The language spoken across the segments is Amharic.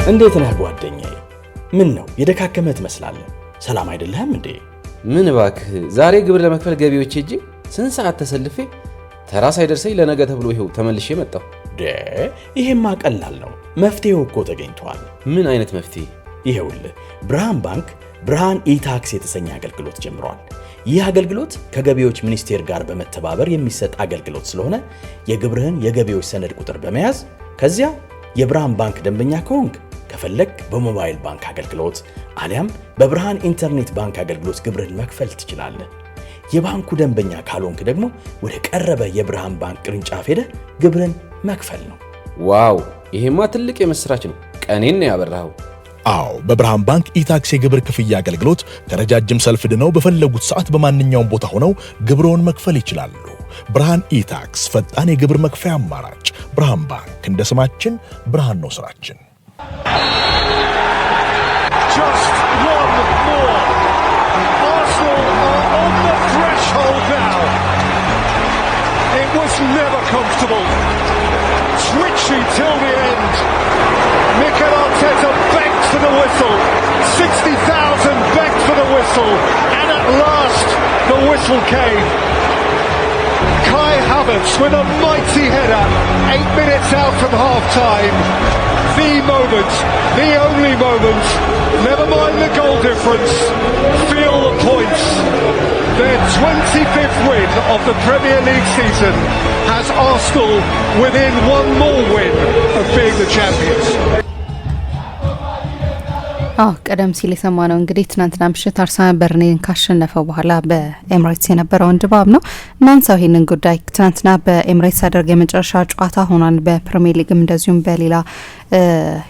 እንዴት ነህ ጓደኛዬ? ምን ነው የደካከመ ትመስላለህ? ሰላም አይደለህም እንዴ? ምን እባክህ ዛሬ ግብር ለመክፈል ገቢዎች ሄጄ ስንት ሰዓት ተሰልፌ ተራ ሳይደርሰኝ ለነገ ተብሎ ይሄው ተመልሼ መጣሁ። ይሄማ ቀላል ነው። መፍትሄው እኮ ተገኝቷል። ምን አይነት መፍትሄ? ይሄውልህ ብርሃን ባንክ ብርሃን ኢታክስ የተሰኘ አገልግሎት ጀምሯል። ይህ አገልግሎት ከገቢዎች ሚኒስቴር ጋር በመተባበር የሚሰጥ አገልግሎት ስለሆነ የግብርህን የገቢዎች ሰነድ ቁጥር በመያዝ ከዚያ የብርሃን ባንክ ደንበኛ ከሆንክ ከፈለክ በሞባይል ባንክ አገልግሎት አሊያም በብርሃን ኢንተርኔት ባንክ አገልግሎት ግብርህን መክፈል ትችላለህ። የባንኩ ደንበኛ ካልሆንክ ደግሞ ወደ ቀረበ የብርሃን ባንክ ቅርንጫፍ ሄደህ ግብርህን መክፈል ነው። ዋው! ይሄማ ትልቅ የመስራች ነው። ቀኔን ነው ያበራኸው። አዎ በብርሃን ባንክ ኢታክስ የግብር ክፍያ አገልግሎት ከረጃጅም ሰልፍ ድነው በፈለጉት ሰዓት በማንኛውም ቦታ ሆነው ግብርዎን መክፈል ይችላሉ። ብርሃን ኢታክስ ፈጣን የግብር መክፈያ አማራጭ። ብርሃን ባንክ እንደ ስማችን ብርሃን ነው ስራችን። Just one more. Arsenal are on the threshold now. It was never comfortable. Twitchy till the end. Mikel Arteta begged for the whistle. 60,000 begged for the whistle. And at last, the whistle came. Kai Havertz with a mighty header. 8 minutes out from half-time. The moment, the only moment. Never mind the goal difference. Feel the points. Their 25th win of the Premier League season has Arsenal within one more win of being the champions. ቀደም ሲል የሰማነው እንግዲህ ትናንትና ምሽት አርሰናል በርንሌይን ካሸነፈው በኋላ በኤምሬትስ የነበረውን ድባብ ነው። እናንሳው ይሄንን ጉዳይ። ትናንትና በኤምሬትስ አደረገ የመጨረሻ ጨዋታ ሆኗል። በፕሪሚየር ሊግም እንደዚሁም በሌላ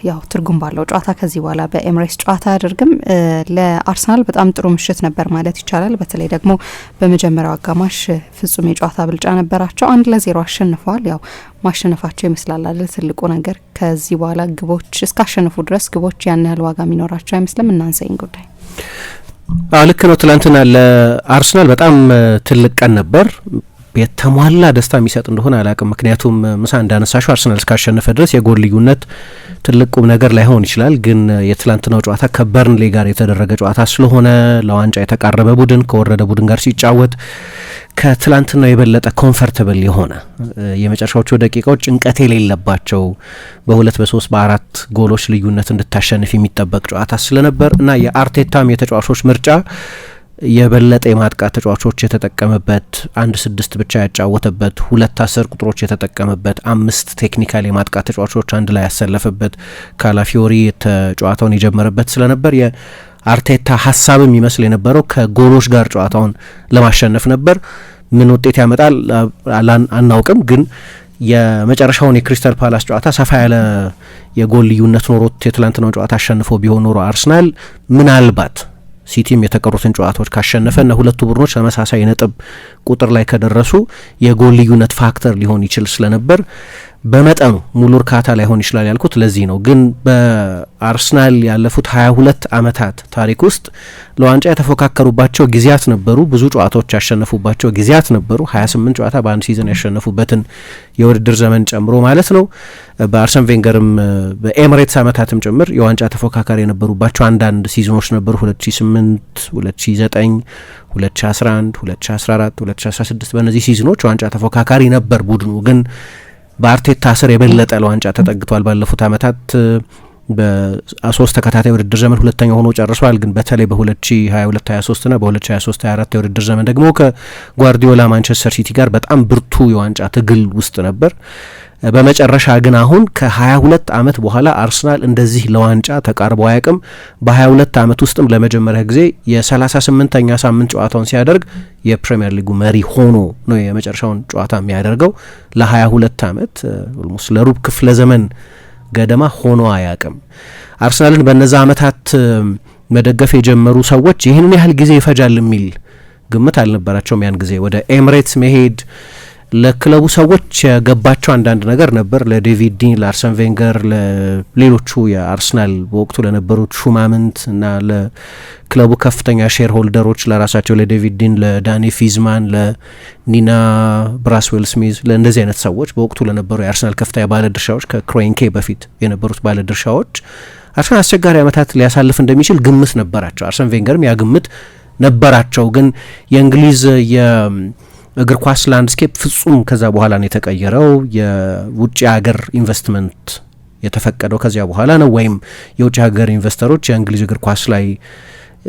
ያው ትርጉም ባለው ጨዋታ ከዚህ በኋላ በኤምሬትስ ጨዋታ አድርግም ለአርሰናል በጣም ጥሩ ምሽት ነበር ማለት ይቻላል። በተለይ ደግሞ በመጀመሪያው አጋማሽ ፍጹም የጨዋታ ብልጫ ነበራቸው። 1-0 አሸንፈዋል። ያው ማሸነፋቸው ይመስላል አይደል ትልቁ ነገር። ከዚህ በኋላ ግቦች እስካሸነፉ ድረስ ግቦች ያን ያህል ዋጋ የሚኖራቸው አይመስልም። እናንሳይን ጉዳይ ልክ ነው። ትላንትና ለአርሰናል በጣም ትልቅ ቀን ነበር። የተሟላ ደስታ የሚሰጥ እንደሆነ አላቅም። ምክንያቱም ምሳ እንዳነሳሹ አርሰናል እስካሸነፈ ድረስ የጎል ልዩነት ትልቅ ቁም ነገር ላይሆን ይችላል። ግን የትላንትናው ጨዋታ ከበርንሌይ ጋር የተደረገ ጨዋታ ስለሆነ ለዋንጫ የተቃረበ ቡድን ከወረደ ቡድን ጋር ሲጫወት ከትላንትናው የበለጠ ኮምፈርተብል የሆነ የመጨረሻዎቹ ደቂቃዎች ጭንቀት የሌለባቸው በ2 በ3 በ4 ጎሎች ልዩነት እንድታሸንፍ የሚጠበቅ ጨዋታ ስለነበር እና የአርቴታም የተጫዋቾች ምርጫ የበለጠ የማጥቃት ተጫዋቾች የተጠቀመበት 1-6 ብቻ ያጫወተበት 2-10 ቁጥሮች የተጠቀመበት 5 ቴክኒካል የማጥቃት ተጫዋቾች አንድ ላይ ያሰለፈበት ካላፊዮሪ ጨዋታውን የጀመረበት ስለነበር የአርቴታ ሀሳብም ይመስል የነበረው ከጎሎች ጋር ጨዋታውን ለማሸነፍ ነበር። ምን ውጤት ያመጣል አናውቅም። ግን የመጨረሻውን የክሪስታል ፓላስ ጨዋታ ሰፋ ያለ የጎል ልዩነት ኖሮት የትላንትናው ጨዋታ አሸንፎ ቢሆን ኖሮ አርሰናል ምናልባት ሲቲም የተቀሩትን ጨዋታዎች ካሸነፈና ሁለቱ ቡድኖች ተመሳሳይ ነጥብ ቁጥር ላይ ከደረሱ የጎል ልዩነት ፋክተር ሊሆን ይችል ስለነበር በመጠኑ ሙሉ እርካታ ላይሆን ይችላል ያልኩት ለዚህ ነው። ግን በአርሰናል ያለፉት 22 ዓመታት ታሪክ ውስጥ ለዋንጫ የተፎካከሩባቸው ጊዜያት ነበሩ። ብዙ ጨዋታዎች ያሸነፉባቸው ጊዜያት ነበሩ። 28 ጨዋታ በአንድ ሲዝን ያሸነፉበትን የውድድር ዘመን ጨምሮ ማለት ነው። በአርሰን ቬንገርም በኤምሬትስ ዓመታትም ጭምር የዋንጫ ተፎካካሪ የነበሩባቸው አንዳንድ ሲዝኖች ነበሩ። 2008፣ 2009፣ 2011፣ 2014፣ 2016 በእነዚህ ሲዝኖች ዋንጫ ተፎካካሪ ነበር ቡድኑ። ግን በአርቴታ ስር የበለጠ ለዋንጫ ተጠግቷል። ባለፉት ዓመታት በ3 ተከታታይ ውድድር ዘመን ሁለተኛ ሆኖ ጨርሷል። ግን በተለይ በ2022-23 እና በ2023-24 የውድድር ዘመን ደግሞ ከጓርዲዮላ ማንቸስተር ሲቲ ጋር በጣም ብርቱ የዋንጫ ትግል ውስጥ ነበር። በመጨረሻ ግን አሁን ከ22 ዓመት በኋላ አርሰናል እንደዚህ ለዋንጫ ተቃርቦ አያውቅም። በ22 ዓመት ውስጥም ለመጀመሪያ ጊዜ የ38ኛ ሳምንት ጨዋታውን ሲያደርግ የፕሪሚየር ሊጉ መሪ ሆኖ ነው የመጨረሻውን ጨዋታ የሚያደርገው። ለ22 ዓመት ኦልሞስት ለሩብ ክፍለ ዘመን ገደማ ሆኖ አያውቅም። አርሰናልን በነዛ ዓመታት መደገፍ የጀመሩ ሰዎች ይህንን ያህል ጊዜ ይፈጃል የሚል ግምት አልነበራቸውም። ያን ጊዜ ወደ ኤምሬትስ መሄድ ለክለቡ ሰዎች የገባቸው አንዳንድ ነገር ነበር። ለዴቪድ ዲን፣ ለአርሰን ቬንገር፣ ለሌሎቹ የአርሰናል በወቅቱ ለነበሩት ሹማምንት እና ለክለቡ ከፍተኛ ሼር ሆልደሮች ለራሳቸው ለዴቪድ ዲን፣ ለዳኒ ፊዝማን፣ ለኒና ብራስዌል ስሚዝ፣ ለእንደዚህ አይነት ሰዎች በወቅቱ ለነበሩ የአርሰናል ከፍተኛ ባለድርሻዎች ከክሮንኬ በፊት የነበሩት ባለድርሻዎች አርሰናል አስቸጋሪ ዓመታት ሊያሳልፍ እንደሚችል ግምት ነበራቸው። አርሰን ቬንገርም ያ ግምት ነበራቸው። ግን የእንግሊዝ የእግር ኳስ ላንድስኬፕ ፍጹም ከዛ በኋላ ነው የተቀየረው። የውጭ ሀገር ኢንቨስትመንት የተፈቀደው ከዚያ በኋላ ነው። ወይም የውጭ ሀገር ኢንቨስተሮች የእንግሊዝ እግር ኳስ ላይ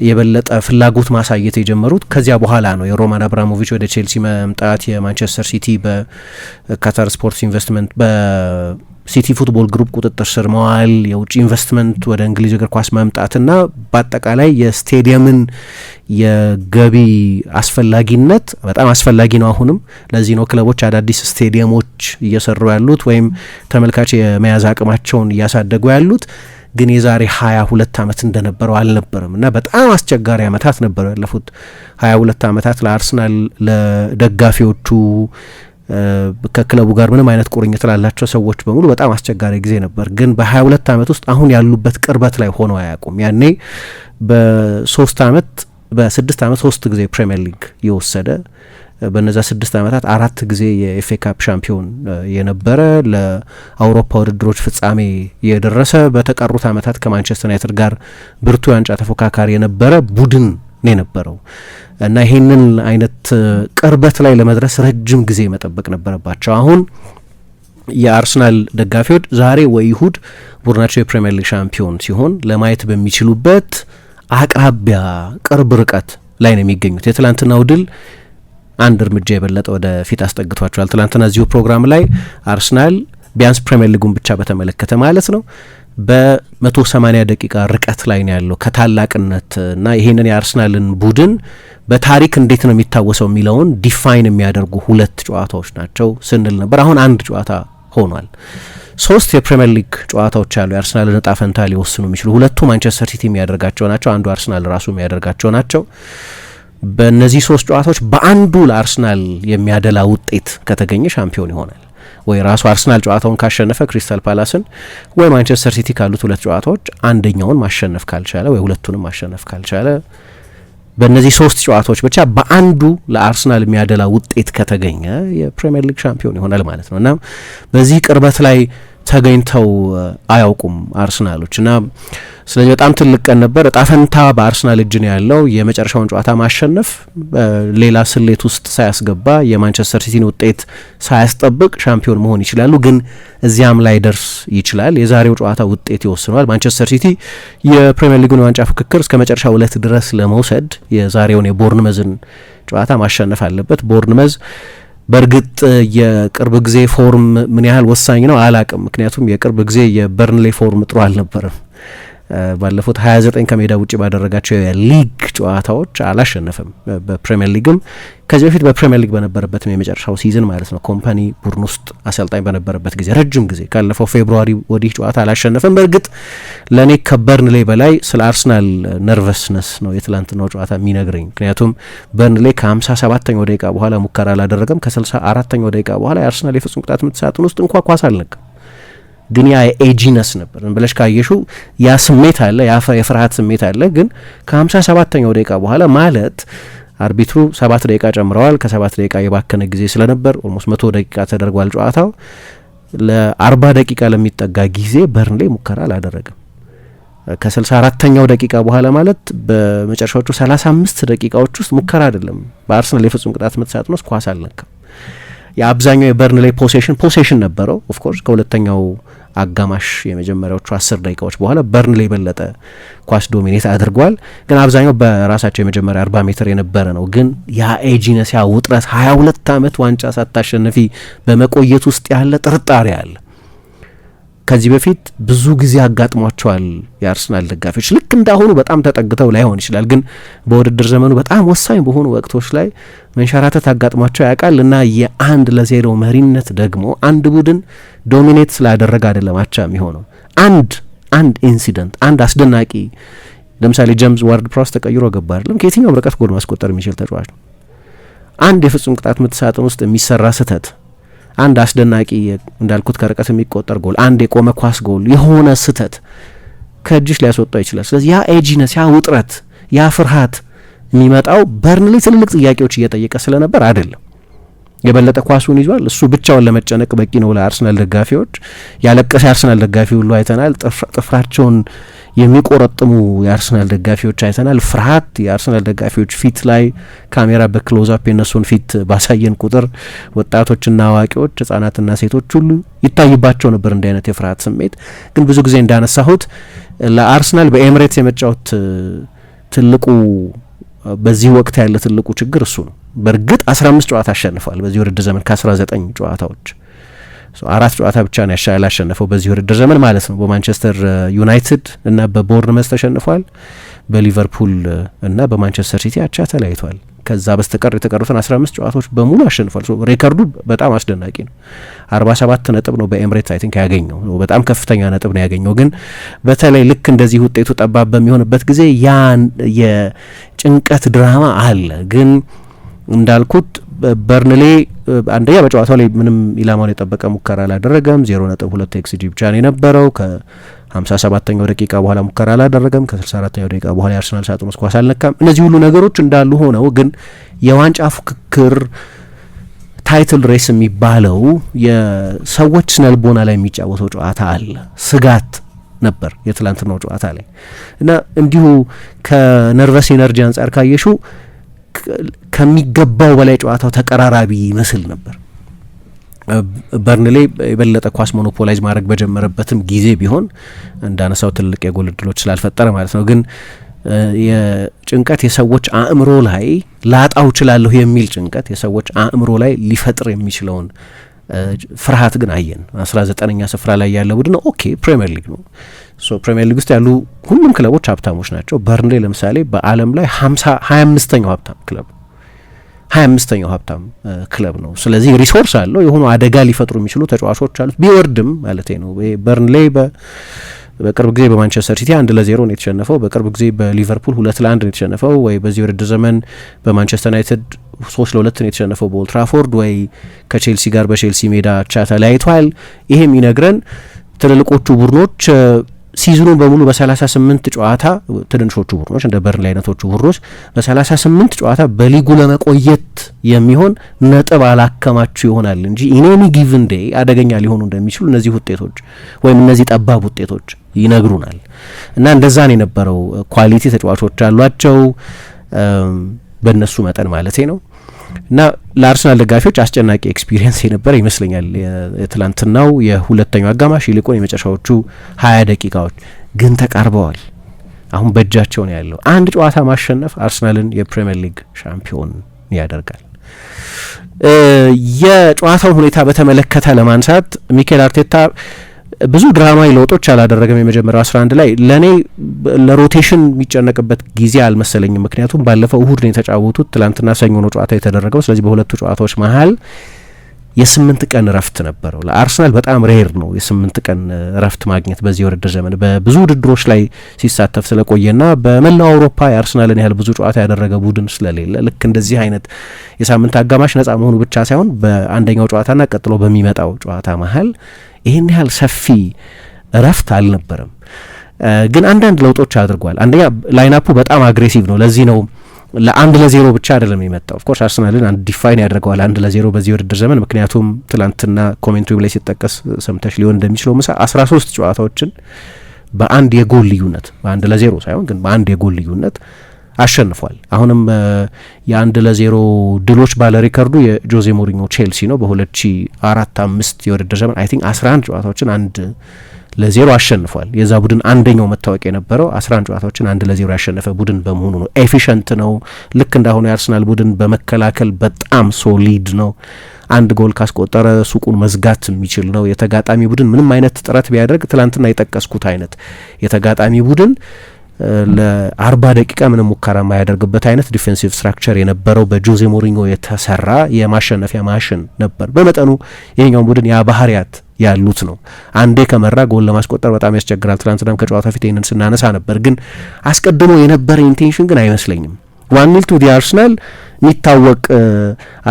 የበለጠ ፍላጎት ማሳየት የጀመሩት ከዚያ በኋላ ነው። የሮማን አብራሞቪች ወደ ቼልሲ መምጣት፣ የማንቸስተር ሲቲ በካታር ስፖርትስ ኢንቨስትመንት በሲቲ ፉትቦል ግሩፕ ቁጥጥር ስር መዋል፣ የውጭ ኢንቨስትመንት ወደ እንግሊዝ እግር ኳስ መምጣትና በአጠቃላይ የስቴዲየምን የገቢ አስፈላጊነት በጣም አስፈላጊ ነው አሁንም። ለዚህ ነው ክለቦች አዳዲስ ስቴዲየሞች እየሰሩ ያሉት ወይም ተመልካች የመያዝ አቅማቸውን እያሳደጉ ያሉት። ግን የዛሬ 22 ዓመት እንደነበረው አልነበረም እና በጣም አስቸጋሪ ዓመታት ነበሩ ያለፉት 22 ዓመታት ለአርሰናል፣ ለደጋፊዎቹ፣ ከክለቡ ጋር ምንም አይነት ቁርኝት ላላቸው ሰዎች በሙሉ በጣም አስቸጋሪ ጊዜ ነበር። ግን በ22 ዓመት ውስጥ አሁን ያሉበት ቅርበት ላይ ሆነው አያውቁም። ያኔ በ6 ዓመት 3 ጊዜ ፕሪሚየር ሊግ የወሰደ በነዛ 6 ዓመታት 4 ጊዜ የኤፍኤ ካፕ ሻምፒዮን የነበረ ለአውሮፓ ውድድሮች ፍጻሜ የደረሰ በተቀሩት ዓመታት ከማንቸስተር ዩናይትድ ጋር ብርቱ ዋንጫ ተፎካካሪ የነበረ ቡድን ነው የነበረው እና ይሄንን አይነት ቅርበት ላይ ለመድረስ ረጅም ጊዜ መጠበቅ ነበረባቸው። አሁን የአርሰናል ደጋፊዎች ዛሬ ወይ ይሁድ ቡድናቸው የፕሪሚየር ሊግ ሻምፒዮን ሲሆን ለማየት በሚችሉበት አቅራቢያ ቅርብ ርቀት ላይ ነው የሚገኙት። የትላንትናው ድል አንድ እርምጃ የበለጠ ወደ ፊት አስጠግቷቸዋል። ትላንትና እዚሁ ፕሮግራም ላይ አርሰናል ቢያንስ ፕሪሚየር ሊጉን ብቻ በተመለከተ ማለት ነው በ180 ደቂቃ ርቀት ላይ ነው ያለው ከታላቅነት እና ይሄንን የአርሰናልን ቡድን በታሪክ እንዴት ነው የሚታወሰው የሚለውን ዲፋይን የሚያደርጉ 2 ጨዋታዎች ናቸው ስንል ነበር። አሁን አንድ ጨዋታ ሆኗል። 3 የፕሪሚየር ሊግ ጨዋታዎች አሉ የአርሰናልን ዕጣ ፈንታ ሊወስኑ የሚችሉ። 2ቱ ማንቸስተር ሲቲ የሚያደርጋቸው ናቸው፣ አንዱ አርሰናል ራሱ የሚያደርጋቸው ናቸው። በእነዚህ 3 ጨዋታዎች በአንዱ ለአርሰናል የሚያደላ ውጤት ከተገኘ ሻምፒዮን ይሆናል። ወይ ራሱ አርሰናል ጨዋታውን ካሸነፈ ክሪስታል ፓላስን፣ ወይ ማንቸስተር ሲቲ ካሉት 2 ጨዋታዎች አንደኛውን ማሸነፍ ካልቻለ ወይ ሁለቱንም ማሸነፍ ካልቻለ በእነዚህ 3 ጨዋታዎች ብቻ በአንዱ ለአርሰናል የሚያደላ ውጤት ከተገኘ የፕሪሚየር ሊግ ሻምፒዮን ይሆናል ማለት ነው እና በዚህ ቅርበት ላይ ተገኝተው አያውቁም አርሰናሎች እና ስለዚህ በጣም ትልቅ ቀን ነበር። ዕጣ ፈንታ በአርሰናል እጅ ነው ያለው። የመጨረሻውን ጨዋታ ማሸነፍ ሌላ ስሌት ውስጥ ሳያስገባ የማንቸስተር ሲቲን ውጤት ሳያስጠብቅ ሻምፒዮን መሆን ይችላሉ። ግን እዚያም ላይ ደርስ ይችላል። የዛሬው ጨዋታ ውጤት ይወስነዋል። ማንቸስተር ሲቲ የፕሪሚየር ሊጉን የዋንጫ ፍክክር እስከ መጨረሻው ዕለት ድረስ ለመውሰድ የዛሬውን የቦርንመዝን ጨዋታ ማሸነፍ አለበት። ቦርንመዝ በእርግጥ የቅርብ ጊዜ ፎርም ምን ያህል ወሳኝ ነው አላቅም። ምክንያቱም የቅርብ ጊዜ የበርንሌ ፎርም ጥሩ አልነበረም። ባለፉት 29 ከሜዳ ውጭ ባደረጋቸው የሊግ ጨዋታዎች አላሸነፈም። በፕሪሚየር ሊግም ከዚህ በፊት በፕሪሚየር ሊግ በነበረበትም የመጨረሻው ሲዝን ማለት ነው ኮምፓኒ ቡድን ውስጥ አሰልጣኝ በነበረበት ጊዜ ረጅም ጊዜ ካለፈው ፌብሩዋሪ ወዲህ ጨዋታ አላሸነፈም። በእርግጥ ለእኔ ከበርንሌ በላይ ስለ አርሰናል ነርቨስነስ ነው የትላንትናው ጨዋታ የሚነግረኝ። ምክንያቱም በርንሌ ከ57ኛው ደቂቃ በኋላ ሙከራ አላደረገም። ከ64ኛው ደቂቃ በኋላ የአርሰናል የፍጹም ቅጣት ምት ሳጥን ውስጥ እንኳ ኳስ አልነካም። ግን ያ ኤጂነስ ነበር ብለሽ ካየሹ ያ ስሜት አለ፣ ያ የፍርሃት ስሜት አለ። ግን ከ57ኛው ደቂቃ በኋላ ማለት አርቢትሩ 7 ደቂቃ ጨምረዋል። ከ7 ደቂቃ የባከነ ጊዜ ስለነበር ኦልሞስት 100 ደቂቃ ተደርጓል ጨዋታው። ለ40 ደቂቃ ለሚጠጋ ጊዜ በርንሌ ሙከራ አላደረገም። ከ64ኛው ደቂቃ በኋላ ማለት በመጨረሻዎቹ 35 ደቂቃዎች ውስጥ ሙከራ አይደለም በአርሰናል የፍጹም ቅጣት ምት ሳጥን ውስጥ ኳስ አልነካም። የአብዛኛው የበርንሌ ፖሴሽን ነበረው። ኦፍ ኮርስ ከሁለተኛው አጋማሽ የመጀመሪያዎቹ 10 ደቂቃዎች በኋላ በርንሌ የበለጠ ኳስ ዶሚኔት አድርጓል። ግን አብዛኛው በራሳቸው የመጀመሪያ 40 ሜትር የነበረ ነው። ግን ያ ኤጂነስ ያ ውጥረት 22 ዓመት ዋንጫ ሳታሸንፊ በመቆየት ውስጥ ያለ ጥርጣሬ አለ። ከዚህ በፊት ብዙ ጊዜ አጋጥሟቸዋል የአርሰናል ደጋፊዎች። ልክ እንዳሁኑ በጣም ተጠግተው ላይሆን ይችላል፣ ግን በውድድር ዘመኑ በጣም ወሳኝ በሆኑ ወቅቶች ላይ መንሸራተት አጋጥሟቸው ያውቃል እና የ1-0 መሪነት ደግሞ አንድ ቡድን ዶሚኔት ስላደረገ አይደለም አቻ የሚሆነው። አንድ ኢንሲደንት፣ አንድ አስደናቂ ለምሳሌ ጄምስ ዋርድ ፕራውስ ተቀይሮ ገባ አይደለም፣ ከየትኛውም ርቀት ጎል ማስቆጠር የሚችል ተጫዋች ነው። አንድ የፍጹም ቅጣት ምት ሳጥን ውስጥ የሚሰራ ስህተት፣ አንድ አስደናቂ እንዳልኩት ከርቀት የሚቆጠር ጎል፣ አንድ የቆመ ኳስ ጎል፣ የሆነ ስህተት ከእጅሽ ሊያስወጣው ይችላል። ስለዚህ ያ ኤጂነስ፣ ያ ውጥረት፣ ያ ፍርሃት የሚመጣው በርንሌ ትልልቅ ጥያቄዎች እየጠየቀ ስለነበር አይደለም። የበለጠ ኳሱን ይዟል። እሱ ብቻውን ለመጨነቅ በቂ ነው ለአርሰናል ደጋፊዎች። ያለቀሰ የአርሰናል ደጋፊ ሁሉ አይተናል። ጥፍራቸውን የሚቆረጥሙ የአርሰናል ደጋፊዎች አይተናል። ፍርሃት የአርሰናል ደጋፊዎች ፊት ላይ ካሜራ በክሎዝ አፕ የነሱን ፊት ባሳየን ቁጥር ወጣቶችና አዋቂዎች፣ ህጻናትና ሴቶች ሁሉ ይታይባቸው ነበር እንዲህ አይነት የፍርሃት ስሜት። ግን ብዙ ጊዜ እንዳነሳሁት ለአርሰናል በኤምሬትስ የመጫወት ትልቁ በዚህ ወቅት ያለ ትልቁ ችግር እሱ ነው። በእርግጥ 15 ጨዋታ አሸንፏል በዚህ ውድድር ዘመን ከ19 ጨዋታዎች 4 ጨዋታ ብቻ ነው ያላሸነፈው በዚህ ውድድር ዘመን ማለት ነው። በማንቸስተር ዩናይትድ እና በቦርንመዝ ተሸንፏል። በሊቨርፑል እና በማንቸስተር ሲቲ አቻ ተለያይቷል። ከዛ በስተቀር የተቀሩትን 15 ጨዋታዎች በሙሉ አሸንፏል። ሬከርዱ በጣም አስደናቂ ነው። 47 ነጥብ ነው በኤምሬትስ አይ ቲንክ ያገኘው። በጣም ከፍተኛ ነጥብ ነው ያገኘው። ግን በተለይ ልክ እንደዚህ ውጤቱ ጠባብ በሚሆንበት ጊዜ ያን የጭንቀት ድራማ አለ። ግን እንዳልኩት በርንሌ አንደኛ በጨዋታው ላይ ምንም ኢላማውን የጠበቀ ሙከራ አላደረገም። 0.2 ኤክስጂ ብቻ ነው የነበረው። ከ57ኛው ደቂቃ በኋላ ሙከራ አላደረገም። ከ64ኛው ደቂቃ በኋላ የአርሰናል ሳጥን ውስጥ ኳስ አልነካም። እነዚህ ሁሉ ነገሮች እንዳሉ ሆነው ግን የዋንጫ ፉክክር ታይትል ሬስ የሚባለው የሰዎች ስነልቦና ላይ የሚጫወተው ጨዋታ አለ። ስጋት ነበር የትላንትናው ጨዋታ ላይ እና እንዲሁ ከነርቨስ ኤነርጂ አንጻር ካየሹ ከሚገባው በላይ ጨዋታው ተቀራራቢ ይመስል ነበር። በርንሌ የበለጠ ኳስ ሞኖፖላይዝ ማድረግ በጀመረበትም ጊዜ ቢሆን እንዳነሳው ትልቅ የጎል እድሎች ስላልፈጠረ ማለት ነው። ግን የጭንቀት የሰዎች አእምሮ ላይ ላጣው እችላለሁ የሚል ጭንቀት የሰዎች አእምሮ ላይ ሊፈጥር የሚችለውን ፍርሃት ግን አየን። 19ኛ ስፍራ ላይ ያለ ቡድን ነው። ኦኬ ፕሪሚየር ሊግ ነው። ፕሪሚየር ሊግ ውስጥ ያሉ ሁሉም ክለቦች ሀብታሞች ናቸው። በርንሌ ለምሳሌ በዓለም ላይ 25ኛው ሀብታም ክለብ 25ኛው ሀብታም ክለብ ነው። ስለዚህ ሪሶርስ አለው። የሆኑ አደጋ ሊፈጥሩ የሚችሉ ተጫዋቾች አሉት። ቢወርድም ማለት ነው። በርንሌ በቅርብ ጊዜ በማንቸስተር ሲቲ 1-0 ነው የተሸነፈው። በቅርብ ጊዜ በሊቨርፑል 2-1 ነው የተሸነፈው። ወይ በዚህ ውድድር ዘመን በማንቸስተር ዩናይትድ 3-2 ነው የተሸነፈው በኦልድ ትራፎርድ። ወይ ከቼልሲ ጋር በቼልሲ ሜዳ አቻ ተለያይቷል። ይሄ የሚነግረን ትልልቆቹ ቡድኖች ሲዝኑን በሙሉ በ38 ጨዋታ ትንንሾቹ ቡድኖች እንደ በርንሌ አይነቶቹ ቡድኖች በ38 ጨዋታ በሊጉ ለመቆየት የሚሆን ነጥብ አላከማችሁ ይሆናል እንጂ ኢኔኒ ጊቭን ዴይ አደገኛ ሊሆኑ እንደሚችሉ እነዚህ ውጤቶች ወይም እነዚህ ጠባብ ውጤቶች ይነግሩናል። እና እንደዛ ነው የነበረው። ኳሊቲ ተጫዋቾች አሏቸው በእነሱ መጠን ማለት ነው። እና ለአርሰናል ደጋፊዎች አስጨናቂ ኤክስፒሪየንስ የነበረ ይመስለኛል የትላንትናው የሁለተኛው አጋማሽ ይልቁን የመጨረሻዎቹ 20 ደቂቃዎች ግን ተቃርበዋል። አሁን በእጃቸው ነው ያለው። አንድ ጨዋታ ማሸነፍ አርሰናልን የፕሪሚየር ሊግ ሻምፒዮን ያደርጋል። የጨዋታውን ሁኔታ በተመለከተ ለማንሳት ሚኬል አርቴታ ብዙ ድራማዊ ለውጦች አላደረገም። የመጀመሪያው 11 ላይ ለእኔ ለሮቴሽን የሚጨነቅበት ጊዜ አልመሰለኝም። ምክንያቱም ባለፈው እሁድ ነው የተጫወቱት፣ ትላንትና ሰኞ ነው ጨዋታ የተደረገው። ስለዚህ በሁለቱ ጨዋታዎች መሀል የ8 ቀን እረፍት ነበረው። ለአርሰናል በጣም ሬር ነው የ8 ቀን እረፍት ማግኘት በዚህ የውድድር ዘመን በብዙ ውድድሮች ላይ ሲሳተፍ ስለቆየና በመላው አውሮፓ የአርሰናልን ያህል ብዙ ጨዋታ ያደረገ ቡድን ስለሌለ ልክ እንደዚህ አይነት የሳምንት አጋማሽ ነጻ መሆኑ ብቻ ሳይሆን በአንደኛው ጨዋታና ቀጥሎ በሚመጣው ጨዋታ መሀል ይህን ያህል ሰፊ እረፍት አልነበረም። ግን አንዳንድ ለውጦች አድርጓል። አንደኛ ላይናፑ በጣም አግሬሲቭ ነው። ለዚህ ነው ለ1-0 ብቻ አይደለም የመጣው። ኦፍኮርስ አርሰናልን አንድ ዲፋይን ያደርገዋል 1-0 በዚህ ውድድር ዘመን። ምክንያቱም ትላንትና ኮሜንትሪው ላይ ሲጠቀስ ሰምተሽ ሊሆን እንደሚችለው 13 ጨዋታዎችን በአንድ የጎል ልዩነት በ1-0 ሳይሆን ግን በአንድ የጎል ልዩነት አሸንፏል። አሁንም የ1-0 ድሎች ባለ ሪከርዱ የጆዜ ሞሪኞ ቼልሲ ነው። በ2004-5 የውድድር ዘመን አይ ቲንክ 11 ጨዋታዎችን 1-0 አሸንፏል። የዛ ቡድን አንደኛው መታወቂያ የነበረው 11 ጨዋታዎችን 1-0 ያሸነፈ ቡድን በመሆኑ ነው። ኤፊሸንት ነው። ልክ እንዳሁኑ የአርሰናል ቡድን በመከላከል በጣም ሶሊድ ነው። አንድ ጎል ካስቆጠረ ሱቁን መዝጋት የሚችል ነው። የተጋጣሚ ቡድን ምንም አይነት ጥረት ቢያደርግ ትላንትና የጠቀስኩት አይነት የተጋጣሚ ቡድን ለ40 ደቂቃ ምንም ሙከራ የማያደርግበት አይነት ዲፌንሲቭ ስትራክቸር የነበረው በጆዜ ሞሪኞ የተሰራ የማሸነፊያ ማሽን ነበር። በመጠኑ ይሄኛው ቡድን ያ ባህሪያት ያሉት ነው። አንዴ ከመራ ጎል ለማስቆጠር በጣም ያስቸግራል። ትናንትናም ከጨዋታ ፊት ይህንን ስናነሳ ነበር። ግን አስቀድሞ የነበረ ኢንቴንሽን ግን አይመስለኝም። 1-0 ቱ ዲ አርሰናል የሚታወቅ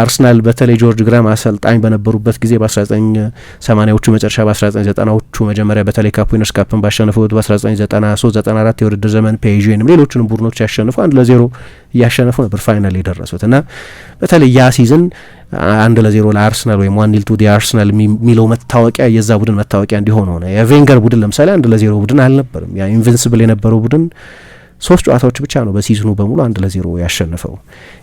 አርሰናል በተለይ ጆርጅ ግራም አሰልጣኝ በነበሩበት ጊዜ በ1980ዎቹ መጨረሻ በ1990ዎቹ መጀመሪያ በተለይ ካፕ ዊነርስ ካፕን ባሸነፉት በ1993-94 የውድድር ዘመን ፔዥንም ሌሎችንም ቡድኖች ያሸንፉ 1-0 እያሸነፉ ነበር ፋይናል የደረሱት እና በተለይ ያ ሲዝን 1-0 ለአርሰናል ወይም 1-0 ቱ ዲ አርሰናል የሚለው መታወቂያ የዛ ቡድን መታወቂያ እንዲሆን ሆነ። የቬንገር ቡድን ለምሳሌ 1-0 ቡድን አልነበርም። ያ ኢንቪንሲብል የነበረው ቡድን 3 ጨዋታዎች ብቻ ነው በሲዝኑ በሙሉ 1-0 ያሸነፈው።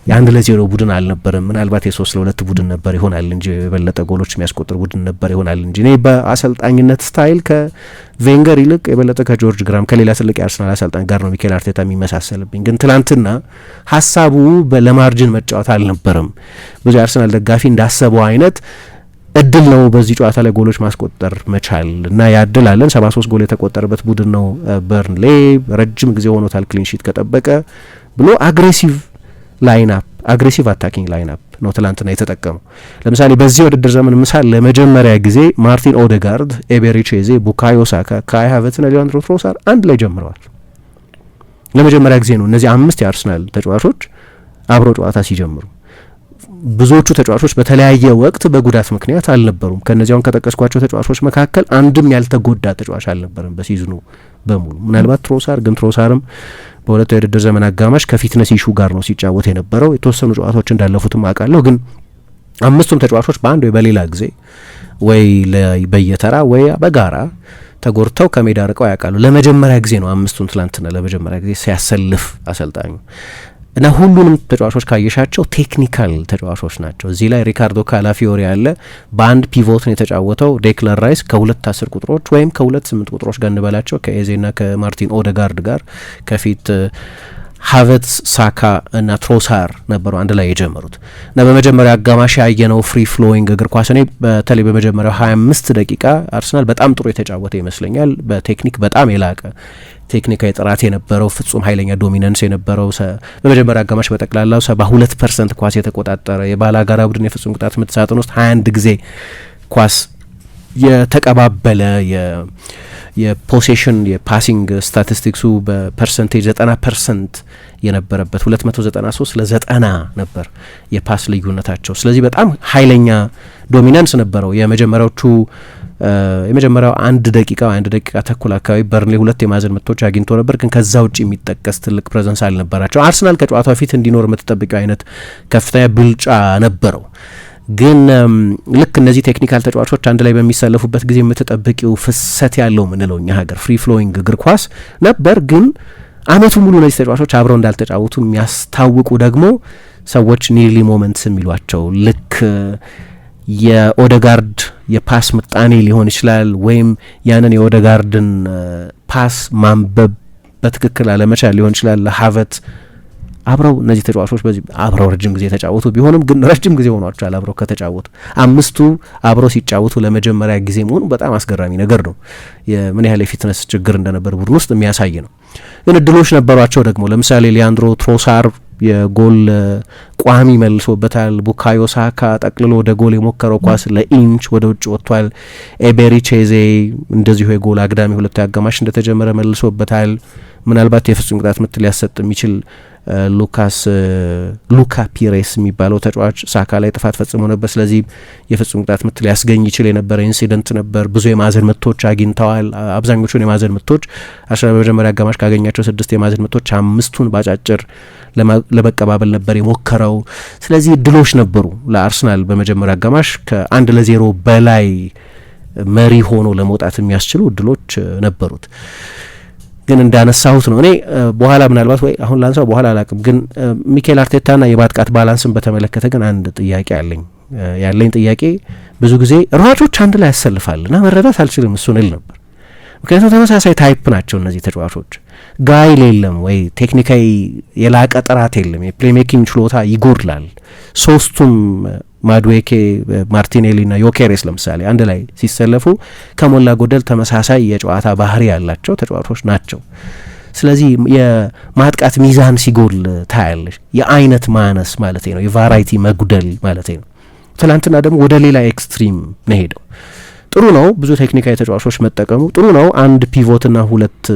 የ1-0 ቡድን አልነበረም። ምናልባት የ3-2 ቡድን ነበር ይሆናል እንጂ የበለጠ ጎሎች የሚያስቆጥር ቡድን ነበር ይሆናል እንጂ እኔ በአሰልጣኝነት ስታይል ከቬንገር ይልቅ የበለጠ ከጆርጅ ግራም ከሌላ ትልቅ የአርሰናል አሰልጣኝ ጋር ነው ሚኬል አርቴታ የሚመሳሰልብኝ። ግን ትላንትና ሀሳቡ ለማርጅን መጫወት አልነበረም። ብዙ የአርሰናል ደጋፊ እንዳሰበው አይነት እድል ነው በዚህ ጨዋታ ላይ ጎሎች ማስቆጠር መቻል እና ያድል አለን። 73 ጎል የተቆጠረበት ቡድን ነው በርንሌ። ረጅም ጊዜ ሆኖታል ክሊን ሺት ከጠበቀ ብሎ አግሬሲቭ አታኪንግ ላይንአፕ ነው ትላንትና የተጠቀመው። ለምሳሌ በዚህ ውድድር ዘመን ምሳሌ ለመጀመሪያ ጊዜ ማርቲን ኦዴጋርድ፣ ኤቤሪቼዜ፣ ቡካዮ ሳካ፣ ካይ ሃቨርትዝና ሊያንድሮ ትሮሳር አንድ ላይ ጀምረዋል። ለመጀመሪያ ጊዜ ነው እነዚህ 5 የአርሰናል ተጫዋቾች አብረው ጨዋታ ሲጀምሩ። ብዙዎቹ ተጫዋቾች በተለያየ ወቅት በጉዳት ምክንያት አልነበሩም። ከነዚያውን ከጠቀስኳቸው ተጫዋቾች መካከል አንድም ያልተጎዳ ተጫዋች አልነበረም በሲዝኑ በሙሉ። ምናልባት ትሮሳርም በሁለቱ የውድድር ዘመን አጋማሽ ከፊትነስ ኢሹ ጋር ነው ሲጫወት የነበረው። የተወሰኑ ጨዋታዎች እንዳለፉትም አውቃለሁ። ግን 5ቱም ተጫዋቾች በአንድ ወይ በሌላ ጊዜ ወይ በየተራ ወይ በጋራ ተጎድተው ከሜዳ ርቀው ያውቃሉ። ለመጀመሪያ ጊዜ ነው 5ቱን ትላንትና ለመጀመሪያ ጊዜ ሲያሰልፍ አሰልጣኙ እና ሁሉንም ተጫዋቾች ካየሻቸው ቴክኒካል ተጫዋቾች ናቸው። እዚህ ላይ ሪካርዶ ካላፊዮሪ ያለ በአንድ ፒቮት ነው የተጫወተው። ዴክለር ራይስ ከ2 10 ቁጥሮች ወይም ከ2 8 ቁጥሮች ጋር እንበላቸው ከኤዜና ከማርቲን ኦዴጋርድ ጋር ከፊት ሃቨርትዝ፣ ሳካ እና ትሮሳር ነበሩ አንድ ላይ የጀመሩት እና በመጀመሪያ አጋማሽ ያየነው ፍሪ ፍሎዊንግ እግር ኳስ እኔ በተለይ በመጀመሪያው 25 ደቂቃ አርሰናል በጣም ጥሩ የተጫወተ ይመስለኛል። በቴክኒክ በጣም የላቀ ቴክኒካዊ ጥራት የነበረው ፍጹም ኃይለኛ ዶሚናንስ የነበረው በመጀመሪያ አጋማሽ በጠቅላላው 72% ኳስ የተቆጣጠረ የባላጋራ ቡድን የፍጹም ቅጣት ምት ሳጥን ውስጥ 21 ጊዜ ኳስ የተቀባበለ የፖሴሽን የፓሲንግ ስታቲስቲክሱ በፐርሰንቴጅ 90% የነበረበት 293 ለ90 ነበር የፓስ ልዩነታቸው። ስለዚህ በጣም ኃይለኛ ዶሚናንስ ነበረው። የመጀመሪያው 1 ደቂቃ ተኩል አካባቢ በርንሌ 2 የማዕዘን ምቶች አግኝቶ ነበር። ግን ከዛ ውጭ የሚጠቀስ ትልቅ ፕሬዘንስ አልነበራቸው። አርሰናል ከጨዋታው ፊት እንዲኖር የምትጠብቂው አይነት ከፍተኛ ብልጫ ነበረው። ግን ልክ እነዚህ ቴክኒካል ተጫዋቾች አንድ ላይ በሚሰለፉበት ጊዜ የምትጠብቂው ፍሰት ያለው ምንለው እኛ ሀገር ፍሪ ፍሎዊንግ እግር ኳስ ነበር። ግን አመቱ ሙሉ እነዚህ ተጫዋቾች አብረው እንዳልተጫወቱ የሚያስታውቁ ደግሞ ሰዎች ኒርሊ ሞመንትስ የሚሏቸው ልክ የኦዴጋርድ የፓስ ምጣኔ ሊሆን ይችላል ወይም ያንን የኦዴጋርድን ፓስ ማንበብ በትክክል አለመቻል ሊሆን ይችላል። ለሃቨርትዝ አብረው እነዚህ ተጫዋቾች በዚህ አብረው ረጅም ጊዜ የተጫወቱ ቢሆንም ግን ረጅም ጊዜ ሆኗቸዋል አብረው ከተጫወቱ። 5ቱ አብረው ሲጫወቱ ለመጀመሪያ ጊዜ መሆኑ በጣም አስገራሚ ነገር ነው። ምን ያህል የፊትነስ ችግር እንደነበር ቡድን ውስጥ የሚያሳይ ነው። ግን እድሎች ነበሯቸው ደግሞ ለምሳሌ ሊያንድሮ ትሮሳር የጎል ቋሚ መልሶበታል። ቡካዮ ሳካ ጠቅልሎ ወደ ጎል የሞከረው ኳስ ለኢንች ወደ ውጭ ወጥቷል። ኤቤሪቼዜ እንደዚሁ የጎል አግዳሚ ሁለቱ አጋማሽ እንደተጀመረ መልሶበታል። ምናልባት የፍጹም ቅጣት ምት ሊያሰጥ የሚችል ሉካ ፒሬስ የሚባለው ተጫዋች ሳካ ላይ ጥፋት ፈጽሞ ነበር። ስለዚህ የፍጹም ቅጣት ምት ሊያስገኝ ይችል የነበረ ኢንሲደንት ነበር። ብዙ የማዕዘን ምቶች አግኝተዋል። አብዛኞቹን የማዕዘን ምቶች አርሰናል በመጀመሪያ አጋማሽ ካገኛቸው 6 የማዕዘን ምቶች 5ቱን ባጫጭር ለመቀባበል ነበር የሞከረው። ስለዚህ እድሎች ነበሩ ለአርሰናል በመጀመሪያ አጋማሽ ከ1-0 በላይ መሪ ሆኖ ለመውጣት የሚያስችሉ እድሎች ነበሩት። ግን እንዳነሳሁት ነው እኔ በኋላ ምናልባት ወይ አሁን ላንሳው በኋላ አላቅም። ግን ሚኬል አርቴታና የማጥቃት ባላንስን በተመለከተ ግን አንድ ጥያቄ ያለኝ ጥያቄ ብዙ ጊዜ ሯጮች አንድ ላይ ያሰልፋልና መረዳት አልችልም እሱን እል ነበር። ምክንያቱም ተመሳሳይ ታይፕ ናቸው እነዚህ ተጫዋቾች። ጋይል የለም ወይ ቴክኒካዊ የላቀ ጥራት የለም፣ የፕሌሜኪንግ ችሎታ ይጎድላል። 3ቱም ማድዌኬ፣ ማርቲኔሊ ና ዮኬሬስ ለምሳሌ አንድ ላይ ሲሰለፉ ከሞላ ጎደል ተመሳሳይ የጨዋታ ባህሪ ያላቸው ተጫዋቾች ናቸው። ስለዚህ የማጥቃት ሚዛን ሲጎል ታያለሽ። የአይነት ማነስ ማለት ነው፣ የቫራይቲ መጉደል ማለት ነው። ትላንትና ደግሞ ወደ ሌላ ኤክስትሪም ነው ሄደው። ጥሩ ነው ብዙ ቴክኒካዊ ተጫዋቾች መጠቀሙ ጥሩ ነው። 1 ፒቮትና 2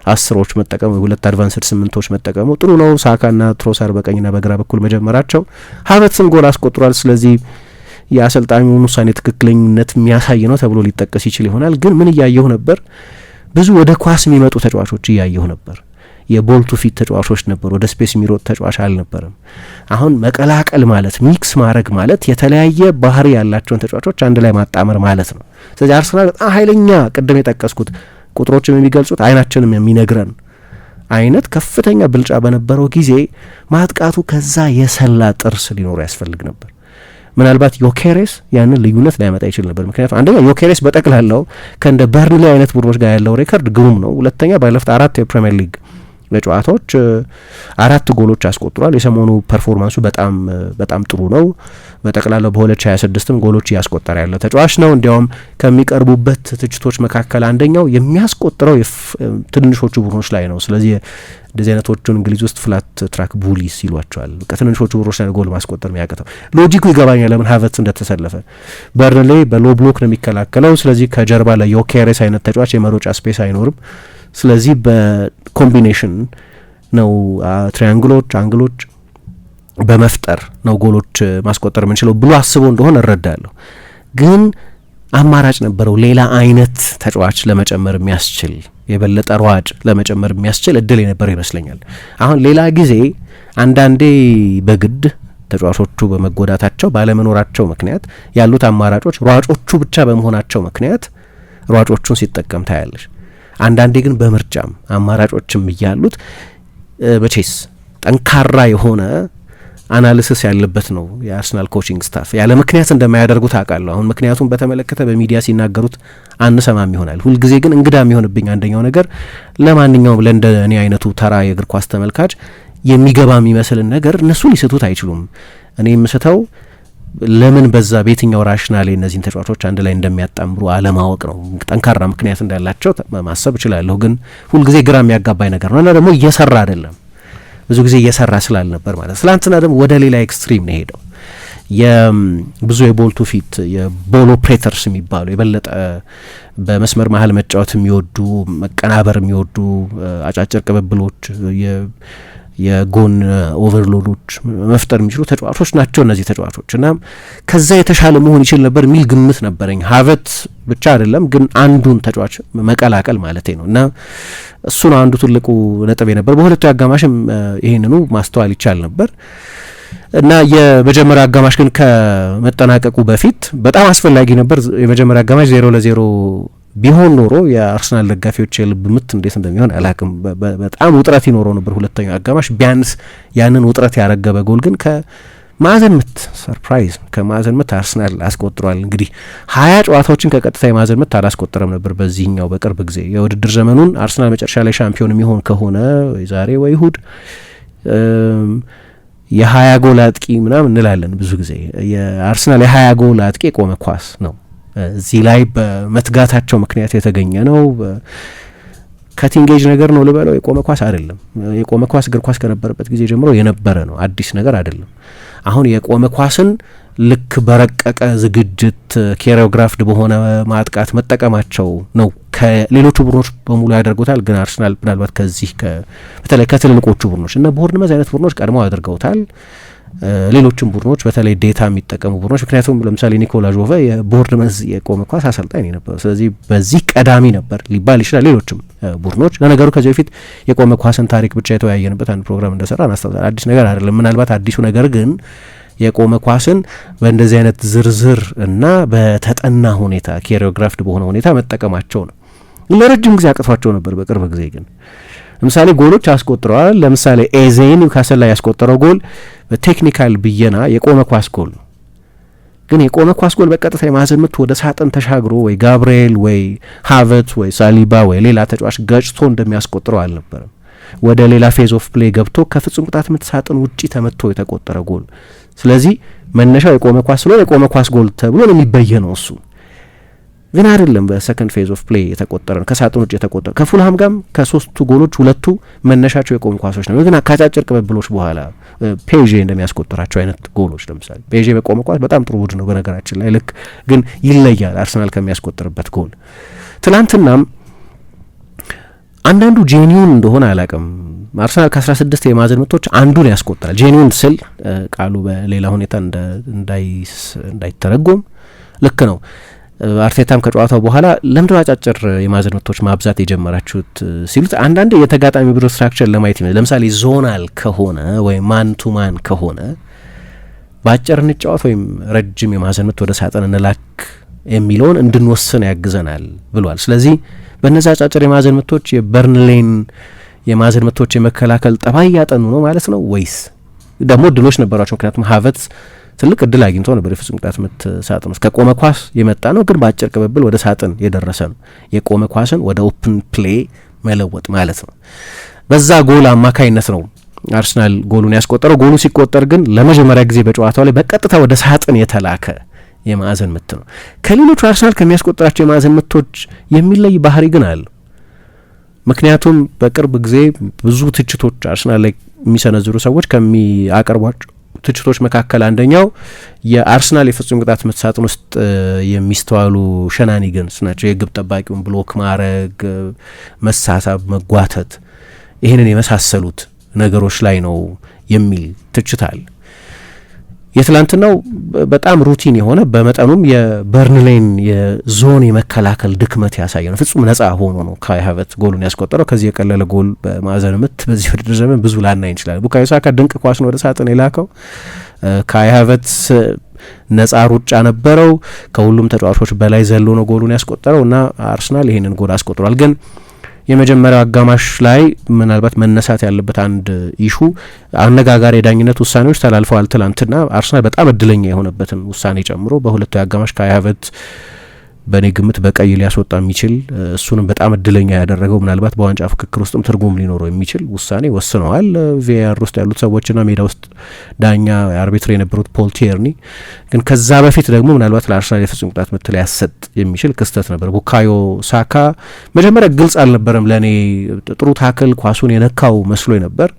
10ዎች መጠቀሙ 2 አድቫንስድ 8ዎች መጠቀሙ ጥሩ ነው። ሳካና ትሮሳር በቀኝና በግራ በኩል መጀመራቸው ሃቨርትዝም ጎል አስቆጥሯል። ስለዚህ የአሰልጣኙን ውሳኔ ትክክለኝነት የሚያሳይ ነው ተብሎ ሊጠቀስ ይችል ይሆናል። ግን ምን እያየሁ ነበር? ብዙ ወደ ኳስ የሚመጡ ተጫዋቾች እያየሁ ነበር። የቦልቱ ፊት ተጫዋቾች ነበሩ። ወደ ስፔስ የሚሮጥ ተጫዋች አልነበረም። አሁን መቀላቀል ማለት ሚክስ ማድረግ ማለት የተለያየ ባህሪ ያላቸውን ተጫዋቾች አንድ ላይ ማጣመር ማለት ነው። ስለዚህ አርሰናል በጣም ኃይለኛ ቅድም የጠቀስኩት ቁጥሮችም የሚገልጹት አይናችንም የሚነግረን አይነት ከፍተኛ ብልጫ በነበረው ጊዜ ማጥቃቱ ከዛ የሰላ ጥርስ ሊኖሩ ያስፈልግ ነበር። ምናልባት ዮኬሬስ ያንን ልዩነት ሊያመጣ ይችል ነበር። ምክንያቱም አንደኛ ዮኬሬስ በጠቅላላው ከእንደ በርንሊ አይነት ቡድኖች ጋር ያለው ሬከርድ ግሩም ነው። ሁለተኛ ባለፉት 4 የፕሪሚየር ሊግ ጨዋታዎች 4 ጎሎች አስቆጥሯል። የሰሞኑ ፐርፎርማንሱ በጣም ጥሩ ነው። በጠቅላላው በ2026ም ጎሎች እያስቆጠረ ያለ ተጫዋች ነው። እንዲያውም ከሚቀርቡበት ትችቶች መካከል አንደኛው የሚያስቆጥረው ትንንሾቹ ቡድኖች ላይ ነው። ስለዚህ እንደዚህ አይነቶቹን እንግሊዝ ውስጥ ፍላት ትራክ ቡሊስ ይሏቸዋል። ከትንንሾቹ ቡድኖች ላይ ጎል ማስቆጠር የሚያቅተው ሎጂኩ ይገባኛል። ለምን ሀቨርትዝ እንደተሰለፈ በርንሌ በሎ ብሎክ ነው የሚከላከለው። ስለዚህ ከጀርባ ላይ ዮኬሬስ አይነት ተጫዋች የመሮጫ ስፔስ አይኖርም። ስለዚህ በኮምቢኔሽን ነው ትሪያንግሎች፣ አንግሎች በመፍጠር ነው ጎሎች ማስቆጠር የምንችለው ብሎ አስቦ እንደሆነ እረዳለሁ። ግን አማራጭ ነበረው ሌላ አይነት ተጫዋች ለመጨመር የሚያስችል የበለጠ ሯጭ ለመጨመር የሚያስችል እድል የነበረው ይመስለኛል። አሁን ሌላ ጊዜ አንዳንዴ በግድ ተጫዋቾቹ በመጎዳታቸው ባለመኖራቸው ምክንያት ያሉት አማራጮች ሯጮቹ ብቻ በመሆናቸው ምክንያት ሯጮቹን ሲጠቀም ታያለሽ። አንዳንዴ ግን በምርጫም አማራጮችም እያሉት መቼስ ጠንካራ የሆነ አናሊሲስ ያለበት ነው የአርሰናል ኮቺንግ ስታፍ። ያለ ምክንያት እንደማያደርጉት አውቃለሁ። አሁን ምክንያቱም በተመለከተ በሚዲያ ሲናገሩት አንሰማም ይሆናል። ሁልጊዜ ግን እንግዳ የሚሆንብኝ አንደኛው ነገር ለማንኛውም ለእንደኔ አይነቱ ተራ የእግር ኳስ ተመልካች የሚገባ የሚመስልን ነገር እነሱ ሊስቱት አይችሉም። እኔ የምስተው ለምን በዛ በየትኛው ራሽናሌ እነዚህን ተጫዋቾች አንድ ላይ እንደሚያጣምሩ አለማወቅ ነው። ጠንካራ ምክንያት እንዳላቸው ማሰብ እችላለሁ፣ ግን ሁልጊዜ ግራ የሚያጋባኝ ነገር ነው እና ደግሞ እየሰራ አይደለም። ብዙ ጊዜ እየሰራ ስላልነበር ማለት ነው። ትላንትና ደግሞ ወደ ሌላ ኤክስትሪም ነው ሄደው ብዙ የቦልቱ ፊት የቦል ኦፕሬተርስ የሚባሉ የበለጠ በመስመር መሀል መጫወት የሚወዱ መቀናበር የሚወዱ አጫጭር ቅብብሎች የጎን ኦቨርሎዶች መፍጠር የሚችሉ ተጫዋቾች ናቸው እነዚህ ተጫዋቾች እና ከዛ የተሻለ መሆን ይችል ነበር የሚል ግምት ነበረኝ። ሀቨርትዝ ብቻ አይደለም ግን አንዱን ተጫዋች መቀላቀል ማለቴ ነው እና እሱ ነው አንዱ ትልቁ ነጥብ ነበር። በሁለቱ አጋማሽም ይሄንኑ ማስተዋል ይቻል ነበር እና የመጀመሪያ አጋማሽ ግን ከመጠናቀቁ በፊት በጣም አስፈላጊ ነበር። የመጀመሪያ አጋማሽ 0-0 ቢሆን ኖሮ የአርሰናል ደጋፊዎች የልብ ምት እንዴት እንደሚሆን አላቅም። በጣም ውጥረት ይኖረው ነበር ሁለተኛው አጋማሽ። ቢያንስ ያንን ውጥረት ያረገበ ጎል ግን ከማዕዘን ምት ሰርፕራይዝ ከማዕዘን ምት አርሰናል አስቆጥሯል። እንግዲህ 20 ጨዋታዎችን ከቀጥታ የማዕዘን ምት አላስቆጠረም ነበር በዚህኛው በቅርብ ጊዜ የውድድር ዘመኑን። አርሰናል መጨረሻ ላይ ሻምፒዮን የሚሆን ከሆነ ዛሬ ወይ እሁድ የ20 ጎል አጥቂ ምናምን እንላለን ብዙ ጊዜ። የአርሰናል የ20 ጎል አጥቂ የቆመ ኳስ ነው። እዚህ ላይ በመትጋታቸው ምክንያት የተገኘ ነው። ከቲንጌጅ ነገር ነው ልበለው፣ የቆመ ኳስ አይደለም። የቆመ ኳስ እግር ኳስ ከነበረበት ጊዜ ጀምሮ የነበረ ነው፣ አዲስ ነገር አይደለም። አሁን የቆመ ኳስን ልክ በረቀቀ ዝግጅት ኮሪዮግራፍድ በሆነ ማጥቃት መጠቀማቸው ነው ከሌሎቹ ቡድኖች በሙሉ ያደርጉታል። ግን አርሰናል ምናልባት ከዚህ በተለይ ከትልልቆቹ ቡድኖች እና ቦርንመዝ አይነት ቡድኖች ቀድመው ያደርገውታል። ሌሎችም ቡድኖች በተለይ ዴታ የሚጠቀሙ ቡድኖች ምክንያቱም ለምሳሌ ኒኮላ ጆቫ የቦርንመዝ የቆመ ኳስ አሰልጣኝ ነበር። ስለዚህ በዚህ ቀዳሚ ነበር ሊባል ይችላል። ሌሎችም ቡድኖች ለነገሩ ከዚህ በፊት የቆመ ኳስን ታሪክ ብቻ የተወያየንበት አንድ ፕሮግራም እንደሰራ እናስታውሳለን። አዲስ ነገር አይደለም። ምናልባት አዲሱ ነገር ግን የቆመ ኳስን በእንደዚህ አይነት ዝርዝር እና በተጠና ሁኔታ ኮሪዮግራፍድ በሆነ ሁኔታ መጠቀማቸው ነው። ለረጅም ጊዜ አቅቷቸው ነበር። በቅርብ ጊዜ ግን ለምሳሌ ጎሎች አስቆጥረዋል። ለምሳሌ ኤዜ ኒውካስል ላይ ያስቆጠረው ጎል በቴክኒካል ብየና የቆመ ኳስ ጎል ነው። ግን የቆመ ኳስ ጎል በቀጥታ የማዕዘን ምት ወደ ሳጥን ተሻግሮ ወይ ጋብርኤል ወይ ሀቨርትዝ ወይ ሳሊባ ወይ ሌላ ተጫዋች ገጭቶ እንደሚያስቆጥረው አልነበረም። ወደ ሌላ ፌዝ ኦፍ ፕሌይ ገብቶ ከፍጹም ቅጣት ምት ሳጥን ውጪ ተመቶ የተቆጠረ ጎል። ስለዚህ መነሻው የቆመ ኳስ ስለሆነ የቆመ ኳስ ጎል ተብሎ ነው የሚበየነው። እሱ ግን አይደለም። በሰከንድ ፌዝ ኦፍ ፕሌይ የተቆጠረ ነው፣ ከሳጥን ውጭ የተቆጠረ። ከፉልሃም ጋርም ከሶስቱ ጎሎች ሁለቱ መነሻቸው የቆሙ ኳሶች ነው። ግን ከአጫጭር ቅብብሎች በኋላ ፔዤ እንደሚያስቆጥራቸው አይነት ጎሎች ለምሳሌ ፔዤ በቆመ ኳስ በጣም ጥሩ ቡድን ነው በነገራችን ላይ ልክ ግን ይለያል አርሰናል ከሚያስቆጥርበት ጎል። ትናንትናም አንዳንዱ ጄኒውን እንደሆነ አላውቅም። አርሰናል ከ16 የማዕዘን ምቶች አንዱን ያስቆጥራል። ጄኒውን ስል ቃሉ በሌላ ሁኔታ እንዳይተረጎም ልክ ነው። አርቴታም ከጨዋታው በኋላ ለምንድነው አጫጭር የማዕዘን ምቶች ማብዛት የጀመራችሁት ሲሉት አንዳንድ የተጋጣሚ ቡድን ስትራክቸር ለማየት ይመስላል። ለምሳሌ ዞናል ከሆነ ወይም ማን ቱ ማን ከሆነ በአጭር እንጫወት ወይም ረጅም የማዕዘን ምት ወደ ሳጥን እንላክ የሚለውን እንድንወስን ያግዘናል ብሏል። ስለዚህ በእነዚህ አጫጭር የማዕዘን ምቶች የበርንሌን የማዕዘን ምቶች የመከላከል ጠባይ ያጠኑ ነው ማለት ነው ወይስ ደግሞ እድሎች ነበሯቸው? ምክንያቱም ሀቨርትዝ ትልቅ እድል አግኝቶ ነበር። የፍጹም ቅጣት ምት ሳጥን ውስጥ ከቆመ ኳስ የመጣ ነው፣ ግን በአጭር ቅብብል ወደ ሳጥን የደረሰ ነው። የቆመ ኳስን ወደ ኦፕን ፕሌይ መለወጥ ማለት ነው። በዛ ጎል አማካይነት ነው አርሰናል ጎሉን ያስቆጠረው። ጎሉ ሲቆጠር ግን ለመጀመሪያ ጊዜ በጨዋታው ላይ በቀጥታ ወደ ሳጥን የተላከ የማዕዘን ምት ነው። ከሌሎቹ አርሰናል ከሚያስቆጥራቸው የማዕዘን ምቶች የሚለይ ባህሪ ግን አለው። ምክንያቱም በቅርብ ጊዜ ብዙ ትችቶች አርሰናል ላይ የሚሰነዝሩ ሰዎች ከሚያቀርቧቸው ትችቶች መካከል አንደኛው የአርሰናል የፍጹም ቅጣት ምት ሳጥን ውስጥ የሚስተዋሉ ሸናኒገንስ ናቸው። የግብ ጠባቂውን ብሎክ ማድረግ፣ መሳሳብ፣ መጓተት፣ ይህንን የመሳሰሉት ነገሮች ላይ ነው የሚል ትችት አለ። የትላንትናው በጣም ሩቲን የሆነ በመጠኑም የበርንሌን የዞን የመከላከል ድክመት ያሳየ ነው። ፍጹም ነጻ ሆኖ ነው ካይ ሃቨርትዝ ጎሉን ያስቆጠረው። ከዚህ የቀለለ ጎል በማዕዘን ምት በዚህ ውድድር ዘመን ብዙ ላናይ እንችላለን። ቡካዮ ሳካ ድንቅ ኳስ ነው ወደ ሳጥን የላከው። ካይ ሃቨርትዝ ነጻ ሩጫ ነበረው። ከሁሉም ተጫዋቾች በላይ ዘሎ ነው ጎሉን ያስቆጠረው እና አርሰናል ይህንን ጎል አስቆጥሯል። ግን የመጀመሪያው አጋማሽ ላይ ምናልባት መነሳት ያለበት አንድ ኢሹ አነጋጋሪ የዳኝነት ውሳኔዎች ተላልፈዋል። ትላንትና አርሰናል በጣም እድለኛ የሆነበትን ውሳኔ ጨምሮ በሁለቱ አጋማሽ ካይ ሃቨርትዝ በእኔ ግምት በቀይ ሊያስወጣ የሚችል እሱንም በጣም እድለኛ ያደረገው ምናልባት በዋንጫ ፍክክር ውስጥም ትርጉም ሊኖረው የሚችል ውሳኔ ወስነዋል። ቪአር ውስጥ ያሉት ሰዎችና ሜዳ ውስጥ ዳኛ አርቢትር የነበሩት ፖል ቲየርኒ። ግን ከዛ በፊት ደግሞ ምናልባት ለአርሰናል የፍጹም ቅጣት ምት ሊያሰጥ የሚችል ክስተት ነበር። ቡካዮ ሳካ መጀመሪያ ግልጽ አልነበረም ለእኔ ጥሩ ታክል ኳሱን የነካው መስሎ ነበር።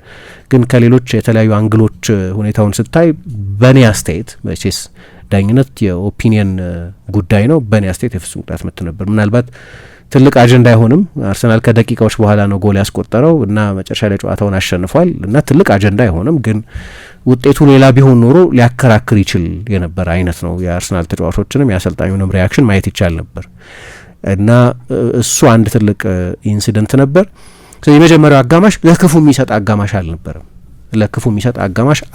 ግን ከሌሎች የተለያዩ አንግሎች ሁኔታውን ስታይ በእኔ አስተያየት መቼስ ዳኝነት የኦፒኒየን ጉዳይ ነው። በእኔ አስተያየት የፍጹም ቅጣት ምት ነበር። ምናልባት ትልቅ አጀንዳ አይሆንም። አርሰናል ከደቂቃዎች በኋላ ነው ጎል ያስቆጠረው እና መጨረሻ ላይ ጨዋታውን አሸንፏል እና ትልቅ አጀንዳ አይሆንም። ግን ውጤቱ ሌላ ቢሆን ኖሮ ሊያከራክር ይችል የነበረ አይነት ነው። የአርሰናል ተጫዋቾችንም የአሰልጣኙንም ሪያክሽን ማየት ይቻል ነበር እና እሱ አንድ ትልቅ ኢንሲደንት ነበር። ስለዚህ የመጀመሪያው አጋማሽ ለክፉ የሚሰጥ አጋማሽ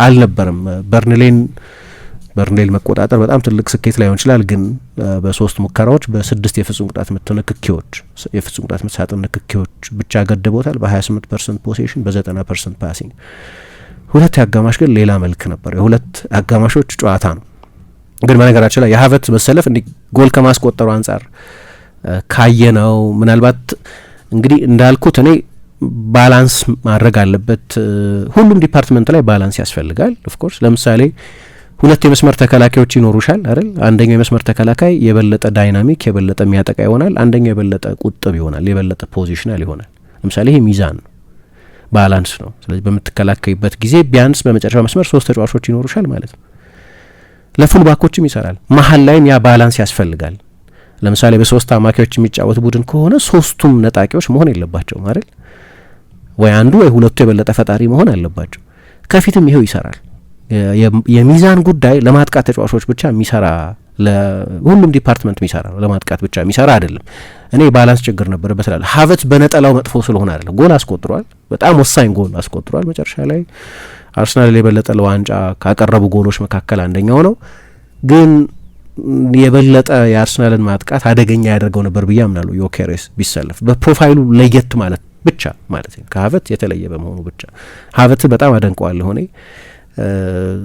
አልነበረም። በርንሌን መቆጣጠር በጣም ትልቅ ስኬት ላይሆን ይችላል። ግን በ3 ሙከራዎች በ6 የፍጹም ቅጣት ምት ንክኪዎች የፍጹም ቅጣት ምት ሳጥን ንክኪዎች ብቻ ገድቦታል። በ28% ፖሴሽን በ90% ፓሲንግ። ሁለት አጋማሽ ግን ሌላ መልክ ነበር። የሁለት አጋማሾች ጨዋታ ነው። ግን በነገራችን ላይ የሃቨርትዝ መሰለፍ እንዲህ ጎል ከማስቆጠሩ አንጻር ካየነው ምናልባት እንግዲህ እንዳልኩት እኔ ባላንስ ማድረግ አለበት። ሁሉም ዲፓርትመንት ላይ ባላንስ ያስፈልጋል። ኦፍኮርስ ለምሳሌ ሁለት የመስመር ተከላካዮች ይኖሩሻል አይደል? አንደኛው የመስመር ተከላካይ የበለጠ ዳይናሚክ የበለጠ የሚያጠቃ ይሆናል። አንደኛው የበለጠ ቁጥብ ይሆናል፣ የበለጠ ፖዚሽናል ይሆናል። ለምሳሌ ይሄ ሚዛን ነው፣ ባላንስ ነው። ስለዚህ በምትከላከይበት ጊዜ ቢያንስ በመጨረሻው መስመር 3 ተጫዋቾች ይኖሩሻል ማለት ነው። ለፉል ባኮችም ይሰራል። መሀል ላይም ያ ባላንስ ያስፈልጋል። ለምሳሌ በ3 አማካዮች የሚጫወት ቡድን ከሆነ 3ቱም ነጣቂዎች መሆን የለባቸውም አይደል? ወይ አንዱ ወይ ሁለቱ የበለጠ ፈጣሪ መሆን አለባቸው። ከፊትም ይሄው ይሰራል። የሚዛን ጉዳይ ለማጥቃት ተጫዋቾች ብቻ የሚሰራ ለሁሉም ዲፓርትመንት የሚሰራ ነው፣ ለማጥቃት ብቻ የሚሰራ አይደለም። እኔ ባላንስ ችግር ነበረበት እላለሁ። ሃቨርትዝ በነጠላው መጥፎ ስለሆነ አይደለም። ጎል አስቆጥሯል፣ በጣም ወሳኝ ጎል አስቆጥሯል። መጨረሻ ላይ አርሰናል የበለጠ ለዋንጫ ካቀረቡ ጎሎች መካከል አንደኛው ነው። ግን የበለጠ የአርሰናልን ማጥቃት አደገኛ ያደርገው ነበር ብዬ አምናለሁ። ዮኬሬስ ቢሰለፍ በፕሮፋይሉ ለየት ማለት ብቻ ማለት ነው፣ ከሃቨርትዝ የተለየ በመሆኑ ብቻ ሃቨርትዝ በጣም አደንቀዋለሁ እኔ።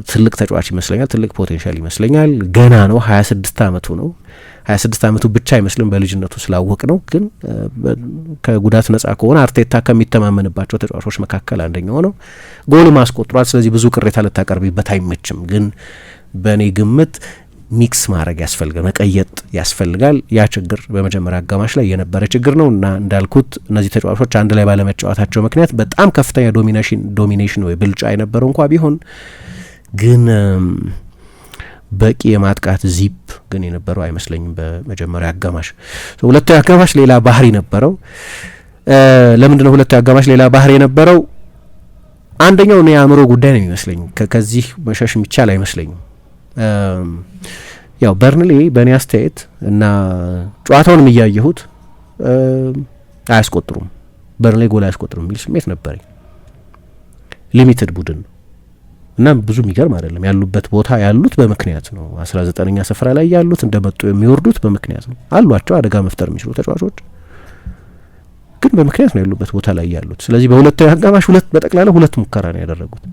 ትልቅ ተጫዋች ይመስለኛል። ትልቅ ፖቴንሻል ይመስለኛል። ገና ነው፣ 26 ዓመቱ ነው። 26 ዓመቱ ብቻ አይመስልም በልጅነቱ ስላወቅ ነው። ግን ከጉዳት ነጻ ከሆነ አርቴታ ከሚተማመንባቸው ተጫዋቾች መካከል አንደኛው ነው። ጎልም አስቆጥሯል። ስለዚህ ብዙ ቅሬታ ልታቀርቢበት አይመችም። ግን በእኔ ግምት ሚክስ ማድረግ ያስፈልጋል፣ መቀየጥ ያስፈልጋል። ያ ችግር በመጀመሪያ አጋማሽ ላይ የነበረ ችግር ነው እና እንዳልኩት እነዚህ ተጫዋቾች አንድ ላይ ባለመጫወታቸው ምክንያት በጣም ከፍተኛ ዶሚኔሽን ወይ ብልጫ የነበረው እንኳ ቢሆን ግን በቂ የማጥቃት ዚፕ ግን የነበረው አይመስለኝም በመጀመሪያ አጋማሽ። ሁለተኛው አጋማሽ ሌላ ባህሪ ነበረው። ለምንድነው ሁለተኛው አጋማሽ ሌላ ባህሪ የነበረው? አንደኛው የአእምሮ ጉዳይ ነው የሚመስለኝ። ከዚህ መሸሽ የሚቻል አይመስለኝም። ያው በርንሌ በእኔ አስተያየት እና ጨዋታውንም እያየሁት አያስቆጥሩም፣ በርንሌ ጎል አያስቆጥሩም የሚል ስሜት ነበረኝ። ሊሚትድ ቡድን ነው እና ብዙ የሚገርም አይደለም። ያሉበት ቦታ ያሉት በምክንያት ነው። 19ኛ ስፍራ ላይ ያሉት እንደመጡ የሚወርዱት በምክንያት ነው። አሏቸው አደጋ መፍጠር የሚችሉ ተጫዋቾች፣ ግን በምክንያት ነው ያሉበት ቦታ ላይ ያሉት። ስለዚህ በሁለተኛው አጋማሽ በጠቅላላ ሁለት ሙከራ ነው ያደረጉት።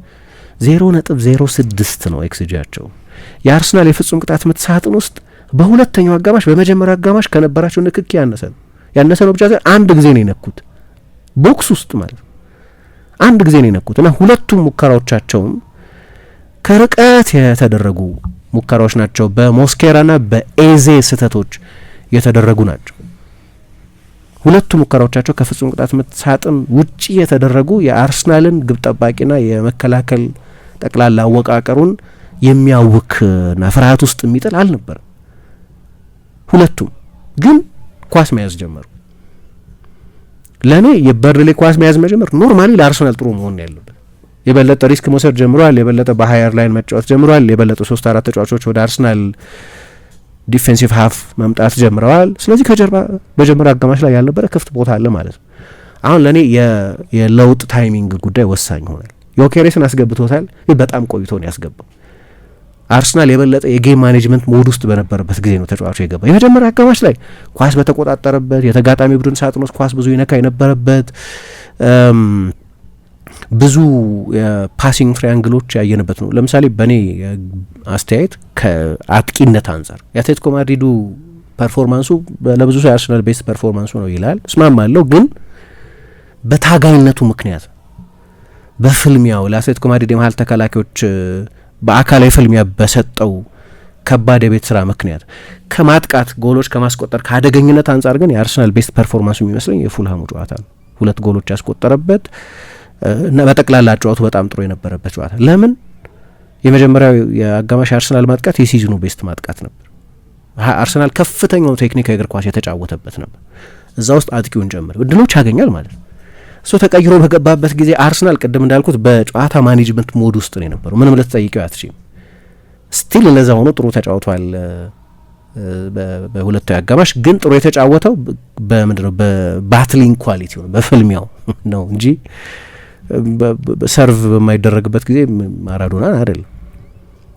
0.06 ነው ኤክስጂያቸው። የአርሰናል የፍጹም ቅጣት ምት ሳጥን ውስጥ በሁለተኛው አጋማሽ በመጀመሪያው አጋማሽ ከነበራቸው ንክኪ ያነሰ ነው ብቻ ሳይሆን አንድ ጊዜ ነው የነኩት ቦክስ ውስጥ ማለት ነው። አንድ ጊዜ ነው የነኩት እና ሁለቱም ሙከራዎቻቸውም ከርቀት የተደረጉ ሙከራዎች ናቸው። በሞስኬራና በኤዜ ስህተቶች የተደረጉ ናቸው። ሁለቱ ሙከራዎቻቸው ከፍጹም ቅጣት ምት ሳጥን ውጪ የተደረጉ የአርሰናልን ግብ ጠባቂና የመከላከል ጠቅላላ አወቃቀሩን የሚያውክና ፍርሃት ውስጥ የሚጥል አልነበረም። ሁለቱም ግን ኳስ መያዝ ጀመሩ። ለእኔ የበርንሌ ኳስ መያዝ መጀመር ኖርማሊ ለአርሰናል ጥሩ መሆን ያለበት። የበለጠ ሪስክ መውሰድ ጀምሯል። የበለጠ በሀየር ላይን መጫወት ጀምሯል። የበለጠ 3-4 ተጫዋቾች ወደ አርሰናል ዲፌንሲቭ ሀፍ መምጣት ጀምረዋል። ስለዚህ ከጀርባ በጀመረ አጋማሽ ላይ ያልነበረ ክፍት ቦታ አለ ማለት ነው። አሁን ለእኔ የለውጥ ታይሚንግ ጉዳይ ወሳኝ ሆናል። ዮኬሬስን አስገብቶታል፣ ግን በጣም ቆይቶ ነው ያስገባው። አርሰናል የበለጠ የጌም ማኔጅመንት ሞድ ውስጥ በነበረበት ጊዜ ነው ተጫዋቹ የገባ። የመጀመሪያ አጋማሽ ላይ ኳስ በተቆጣጠረበት የተጋጣሚ ቡድን ሳጥን ውስጥ ኳስ ብዙ ይነካ የነበረበት ብዙ የፓሲንግ ትራያንግሎች ያየንበት ነው። ለምሳሌ በእኔ አስተያየት ከአጥቂነት አንጻር የአትሌቲኮ ማድሪዱ ፐርፎርማንሱ ለብዙ ሰው የአርሰናል ቤስት ፐርፎርማንሱ ነው ይላል። እስማማለሁ። ግን በታጋይነቱ ምክንያት በፍልሚያው ለአትሌቲኮ ማድሪድ የመሀል ተከላካዮች በአካላዊ ፍልሚያ በሰጠው ከባድ የቤት ስራ ምክንያት ከማጥቃት ጎሎች ከማስቆጠር ከአደገኝነት አንጻር ግን የአርሰናል ቤስት ፐርፎርማንሱ የሚመስለኝ የፉልሃሙ ጨዋታ ነው። 2 ጎሎች ያስቆጠረበት እና በጠቅላላ ጨዋቱ በጣም ጥሩ የነበረበት ጨዋታ። ለምን የመጀመሪያው የአጋማሽ አርሰናል ማጥቃት የሲዝኑ ቤስት ማጥቃት ነበር። አርሰናል ከፍተኛው ቴክኒካዊ እግር ኳስ የተጫወተበት ነበር። እዛ ውስጥ አጥቂውን ጨምር እድሎች ያገኛል ማለት ነው። እሱ ተቀይሮ በገባበት ጊዜ አርሰናል ቅድም እንዳልኩት በጨዋታ ማኔጅመንት ሞድ ውስጥ ነው የነበረው። ምንም ልትጠይቀው አትችይም። ስቲል ለዛ ሆኖ ጥሩ ተጫውቷል። በሁለታው አጋማሽ ግን ጥሩ የተጫወተው በምንድነው በባትሊንግ ኳሊቲ ነው፣ በፍልሚያው ነው እንጂ ሰርቭ በማይደረግበት ጊዜ ማራዶና አይደለም።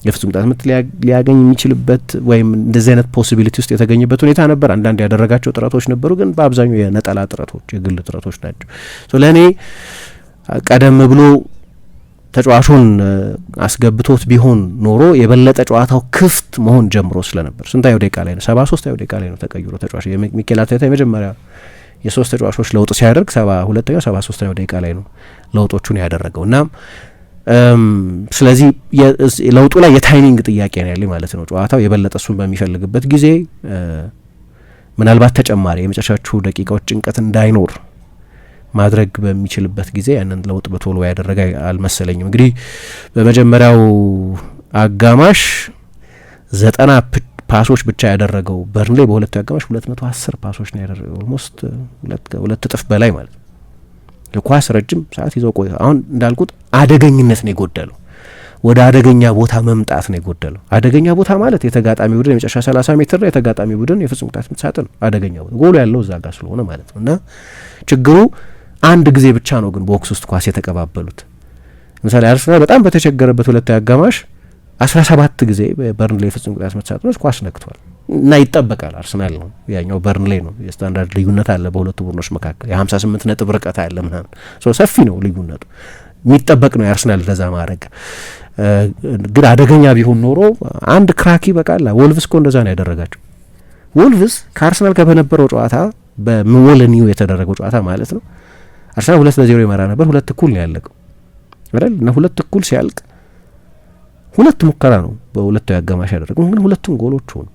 የፍጹም ቅጣት ምት ሊያገኝ የሚችልበት ወይም እንደዚህ አይነት ፖሲቢሊቲ ውስጥ የተገኘበት ሁኔታ ነበር። አንዳንድ ያደረጋቸው ጥረቶች ነበሩ፣ ግን በአብዛኛው የነጠላ ጥረቶች፣ የግል ጥረቶች ናቸው። ለእኔ ቀደም ብሎ ተጫዋቹን አስገብቶት ቢሆን ኖሮ የበለጠ ጨዋታው ክፍት መሆን ጀምሮ ስለነበር። ስንታየው ደቂቃ ላይ ነው? 73ኛው ደቂቃ ላይ ነው ተቀይሮ ተጫዋቹ ሚኬል አርቴታ የመጀመሪያ የሶስት ተጫዋቾች ለውጥ ሲያደርግ 72ኛው 73ኛው ደቂቃ ላይ ነው ለውጦቹን ያደረገው እና ስለዚህ ለውጡ ላይ የታይሚንግ ጥያቄ ነው ያለኝ ማለት ነው። ጨዋታው የበለጠ እሱን በሚፈልግበት ጊዜ ምናልባት ተጨማሪ የመጨረሻዎቹ ደቂቃዎች ጭንቀት እንዳይኖር ማድረግ በሚችልበት ጊዜ ያንን ለውጥ በቶሎ ያደረገ አልመሰለኝም። እንግዲህ በመጀመሪያው አጋማሽ 90 ፓሶች ብቻ ያደረገው በርንሌ በሁለተኛው አጋማሽ 210 ፓሶች ነው ያደረገው። ኦልሞስት ሁለት እጥፍ በላይ ማለት ነው። ኳስ ረጅም ሰዓት ይዘው ቆይ። አሁን እንዳልኩት አደገኝነት ነው የጎደለው። ወደ አደገኛ ቦታ መምጣት ነው የጎደለው። አደገኛ ቦታ ማለት የተጋጣሚ ቡድን የመጨረሻ 30 ሜትር ላይ የተጋጣሚ ቡድን የፍጹም ቅጣት ምት ሳጥን አደገኛ ቦታ ጎሉ ያለው እዛ ጋር ስለሆነ ማለት ነው። እና ችግሩ አንድ ጊዜ ብቻ ነው ግን ቦክስ ውስጥ ኳስ የተቀባበሉት። ለምሳሌ አርሰናል በጣም በተቸገረበት ሁለተኛው አጋማሽ 17 ጊዜ በርንሌ የፍጹም ቅጣት ምት ሳጥኖች ኳስ ነክቷል እና ይጠበቃል። አርሰናል ነው ያኛው በርንሌ ነው። የስታንዳርድ ልዩነት አለ በሁለቱ ቡድኖች መካከል የ58 ነጥብ ርቀት አለ ምናምን ሰፊ ነው ልዩነቱ። የሚጠበቅ ነው የአርሰናል እንደዛ ማድረግ። ግን አደገኛ ቢሆን ኖሮ አንድ ክራክ ይበቃል። ወልቭስ እኮ እንደዛ ነው ያደረጋቸው። ወልቭስ ከአርሰናል ጋር በነበረው ጨዋታ በሞለኒው የተደረገው ጨዋታ ማለት ነው አርሰናል 2-0 ይመራ ነበር። 2-1 ነው ያለቀው አይደል? እና 2-1 ሲያልቅ 2 ሙከራ ነው በሁለቱ አጋማሽ ያደረገው፣ ግን ሁለቱም ጎሎች ሆኑ።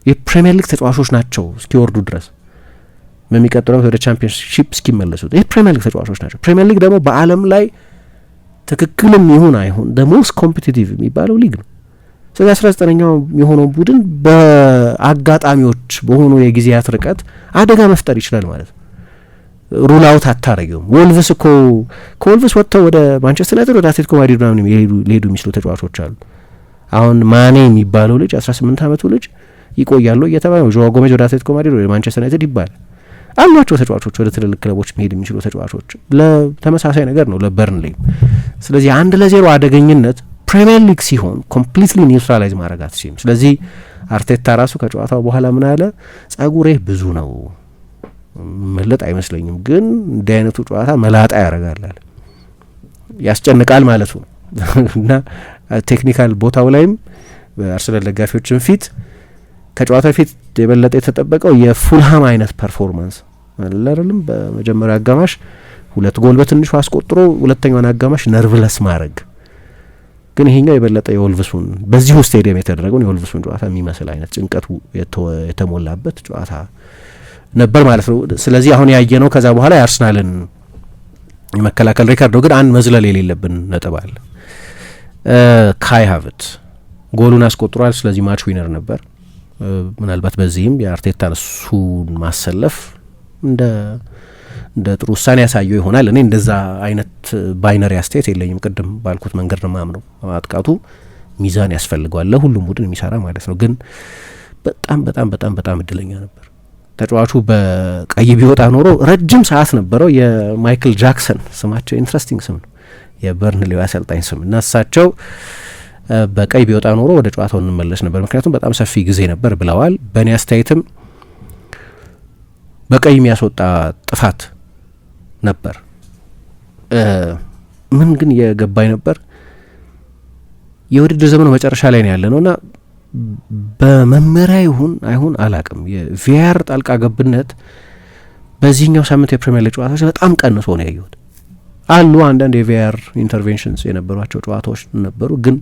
የፕሪሚየር ሊግ ተጫዋቾች ናቸው እስኪወርዱ ድረስ በሚቀጥለው ወደ ቻምፒየንሺፕ እስኪመለሱ የፕሪሚየር ሊግ ተጫዋቾች ናቸው። ፕሪሚየር ሊግ ደግሞ በዓለም ላይ ትክክልም ይሁን አይሁን ሞስት ኮምፒቲቲቭ የሚባለው ሊግ ነው። ስለዚህ 19ኛው የሆነው ቡድን በአጋጣሚዎች በሆኑ የጊዜያት ርቀት አደጋ መፍጠር ይችላል ማለት ነው። ሩል አውት አታረጊውም። ወልቭስ እኮ ከወልቭስ ወጥተው ወደ ማንቸስተር ዩናይትድ ወደ አትሌቲኮ ማድሪድ ምናምን ሊሄዱ የሚችሉ ተጫዋቾች አሉ። አሁን ማኔ የሚባለው ልጅ 18 ዓመቱ ልጅ ይቆያሉ እየተባለ ነው። ጆዋ ጎሜዝ ወደ አትሌቲኮ ማድሪድ ወደ ማንቸስተር ዩናይትድ ይባላል። አሏቸው ተጫዋቾች ወደ ትልልቅ ክለቦች መሄድ የሚችሉ ተጫዋቾች ለተመሳሳይ ነገር ነው ለበርንሌ። ስለዚህ 1-0 አደገኝነት ፕሪሚየር ሊግ ሲሆን ኮምፕሊትሊ ኒውትራላይዝ ማድረግ አትችልም። ስለዚህ አርቴታ ራሱ ከጨዋታው በኋላ ምን አለ? ጸጉሬ ብዙ ነው መለጥ አይመስለኝም፣ ግን እንዲህ አይነቱ ጨዋታ መላጣ ያደርጋል ያስጨንቃል ማለቱ ነው። እና ቴክኒካል ቦታው ላይም በአርሰናል ደጋፊዎችን ፊት ከጨዋታ ፊት የበለጠ የተጠበቀው የፉልሃም አይነት ፐርፎርማንስ አይደለም። በመጀመሪያ አጋማሽ 2 ጎል በትንሹ አስቆጥሮ ሁለተኛውን አጋማሽ ነርቭለስ ማድረግ፣ ግን ይሄኛው የበለጠ የወልቭሱን በዚሁ ስቴዲየም የተደረገውን የወልቭሱን ጨዋታ የሚመስል አይነት ጭንቀቱ የተሞላበት ጨዋታ ነበር ማለት ነው። ስለዚህ አሁን ያየነው ከዛ በኋላ የአርሰናልን የመከላከል ሪካርድ ነው። ግን አንድ መዝለል የሌለብን ነጥብ አለ። ካይ ሃቨርትዝ ጎሉን አስቆጥሯል። ስለዚህ ማች ዊነር ነበር። ምናልባት በዚህም የአርቴታን እሱን ማሰለፍ እንደ ጥሩ ውሳኔ ያሳየው ይሆናል። እኔ እንደዛ አይነት ባይነሪ አስተያየት የለኝም። ቅድም ባልኩት መንገድ ነው ማምነው። ማጥቃቱ ሚዛን ያስፈልገዋል ለሁሉም ቡድን የሚሰራ ማለት ነው። ግን በጣም በጣም በጣም በጣም እድለኛ ነበር ተጫዋቹ። በቀይ ቢወጣ ኖሮ ረጅም ሰዓት ነበረው። የማይክል ጃክሰን ስማቸው ኢንትረስቲንግ ስም ነው፣ የበርንሌው አሰልጣኝ ስም እና እሳቸው በቀይ ቢወጣ ኖሮ ወደ ጨዋታው እንመለስ ነበር፣ ምክንያቱም በጣም ሰፊ ጊዜ ነበር ብለዋል። በእኔ አስተያየትም በቀይ የሚያስወጣ ጥፋት ነበር። ምን ግን የገባኝ ነበር የውድድር ዘመኑ መጨረሻ ላይ ነው ያለ ነውና በመመሪያ ይሁን አይሁን አላቅም የቪአር ጣልቃ ገብነት በዚህኛው ሳምንት የፕሪሚየር ሊግ ጨዋታዎች በጣም ቀንሶ ነው ያየሁት። አሉ አንዳንድ የቪአር ኢንተርቬንሽንስ የነበሯቸው ጨዋታዎች ነበሩ፣ ግን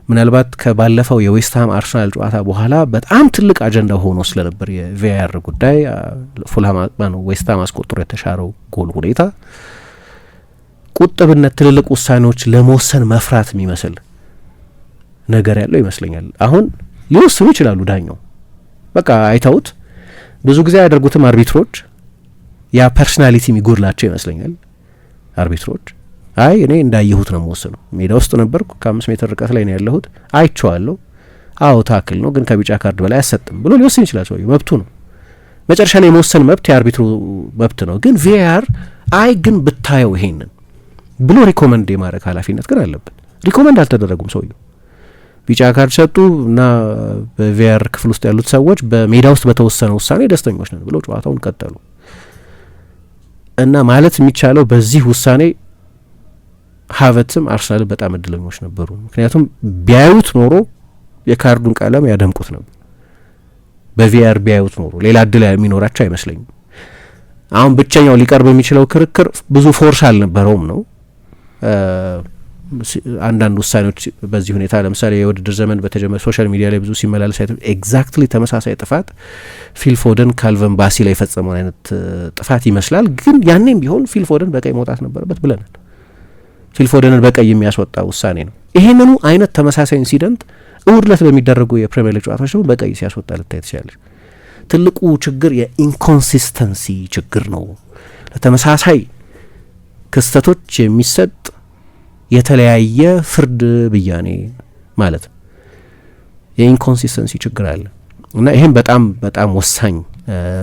ምናልባት ከባለፈው የዌስትሃም አርሰናል ጨዋታ በኋላ በጣም ትልቅ አጀንዳ ሆኖ ስለነበር የቪአር ጉዳይ ፉልሃም ዌስትሃም አስቆጥሮ የተሻረው ጎል ሁኔታ ቁጥብነት፣ ትልልቅ ውሳኔዎች ለመወሰን መፍራት የሚመስል ነገር ያለው ይመስለኛል። አሁን ሊወስኑ ይችላሉ ዳኛው በቃ አይተውት ብዙ ጊዜ ያደርጉትም አርቢትሮች ያ ፐርሶናሊቲ የሚጎድላቸው ይመስለኛል። አርቢትሮች አይ እኔ እንዳየሁት ነው የምወስነው፣ ሜዳ ውስጥ ነበርኩ፣ ከ5 ሜትር ርቀት ላይ ነው ያለሁት፣ አይቼዋለሁ፣ አዎ ታክል ነው፣ ግን ከቢጫ ካርድ በላይ አያሰጥም ብሎ ሊወስን ይችላል። ሰው መብቱ ነው። መጨረሻ ላይ የመወሰን መብት የአርቢትሩ መብት ነው። ግን ቪአር አይ ግን ብታየው ይሄንን ብሎ ሪኮመንድ የማድረግ ኃላፊነት ግን አለበት። ሪኮመንድ አልተደረጉም። ሰውየው ቢጫ ካርድ ሰጡ እና በቪአር ክፍል ውስጥ ያሉት ሰዎች በሜዳ ውስጥ በተወሰነ ውሳኔ ደስተኞች ነን ብለው ጨዋታውን ቀጠሉ እና ማለት የሚቻለው በዚህ ውሳኔ ሃቨርትዝም አርሰናል በጣም እድለኞች ነበሩ። ምክንያቱም ቢያዩት ኖሮ የካርዱን ቀለም ያደምቁት ነበር። በቪአር ቢያዩት ኖሮ ሌላ እድል የሚኖራቸው አይመስለኝም። አሁን ብቸኛው ሊቀርብ የሚችለው ክርክር ብዙ ፎርስ አልነበረውም ነው። አንዳንድ ውሳኔዎች በዚህ ሁኔታ ለምሳሌ የውድድር ዘመን በተጀመረ ሶሻል ሚዲያ ላይ ብዙ ሲመላለስ አይተው ኤግዛክትሊ ተመሳሳይ ጥፋት ፊል ፎደን ካልቨን ባሲ ላይ የፈጸመውን አይነት ጥፋት ይመስላል። ግን ያኔም ቢሆን ፊል ፎደን በቀይ መውጣት ነበረበት ብለናል። ፊል ፎደንን በቀይ የሚያስወጣ ውሳኔ ነው። ይሄንኑ አይነት ተመሳሳይ ኢንሲደንት እሁድ ዕለት በሚደረጉ የፕሪሚየር ሊግ ጨዋታዎች ደግሞ በቀይ ሲያስወጣ ልታይ ትችላለች። ትልቁ ችግር የኢንኮንሲስተንሲ ችግር ነው። ለተመሳሳይ ክስተቶች የሚሰጥ የተለያየ ፍርድ ብያኔ ማለት ነው። የኢንኮንሲስተንሲ ችግር አለ እና ይህም በጣም በጣም ወሳኝ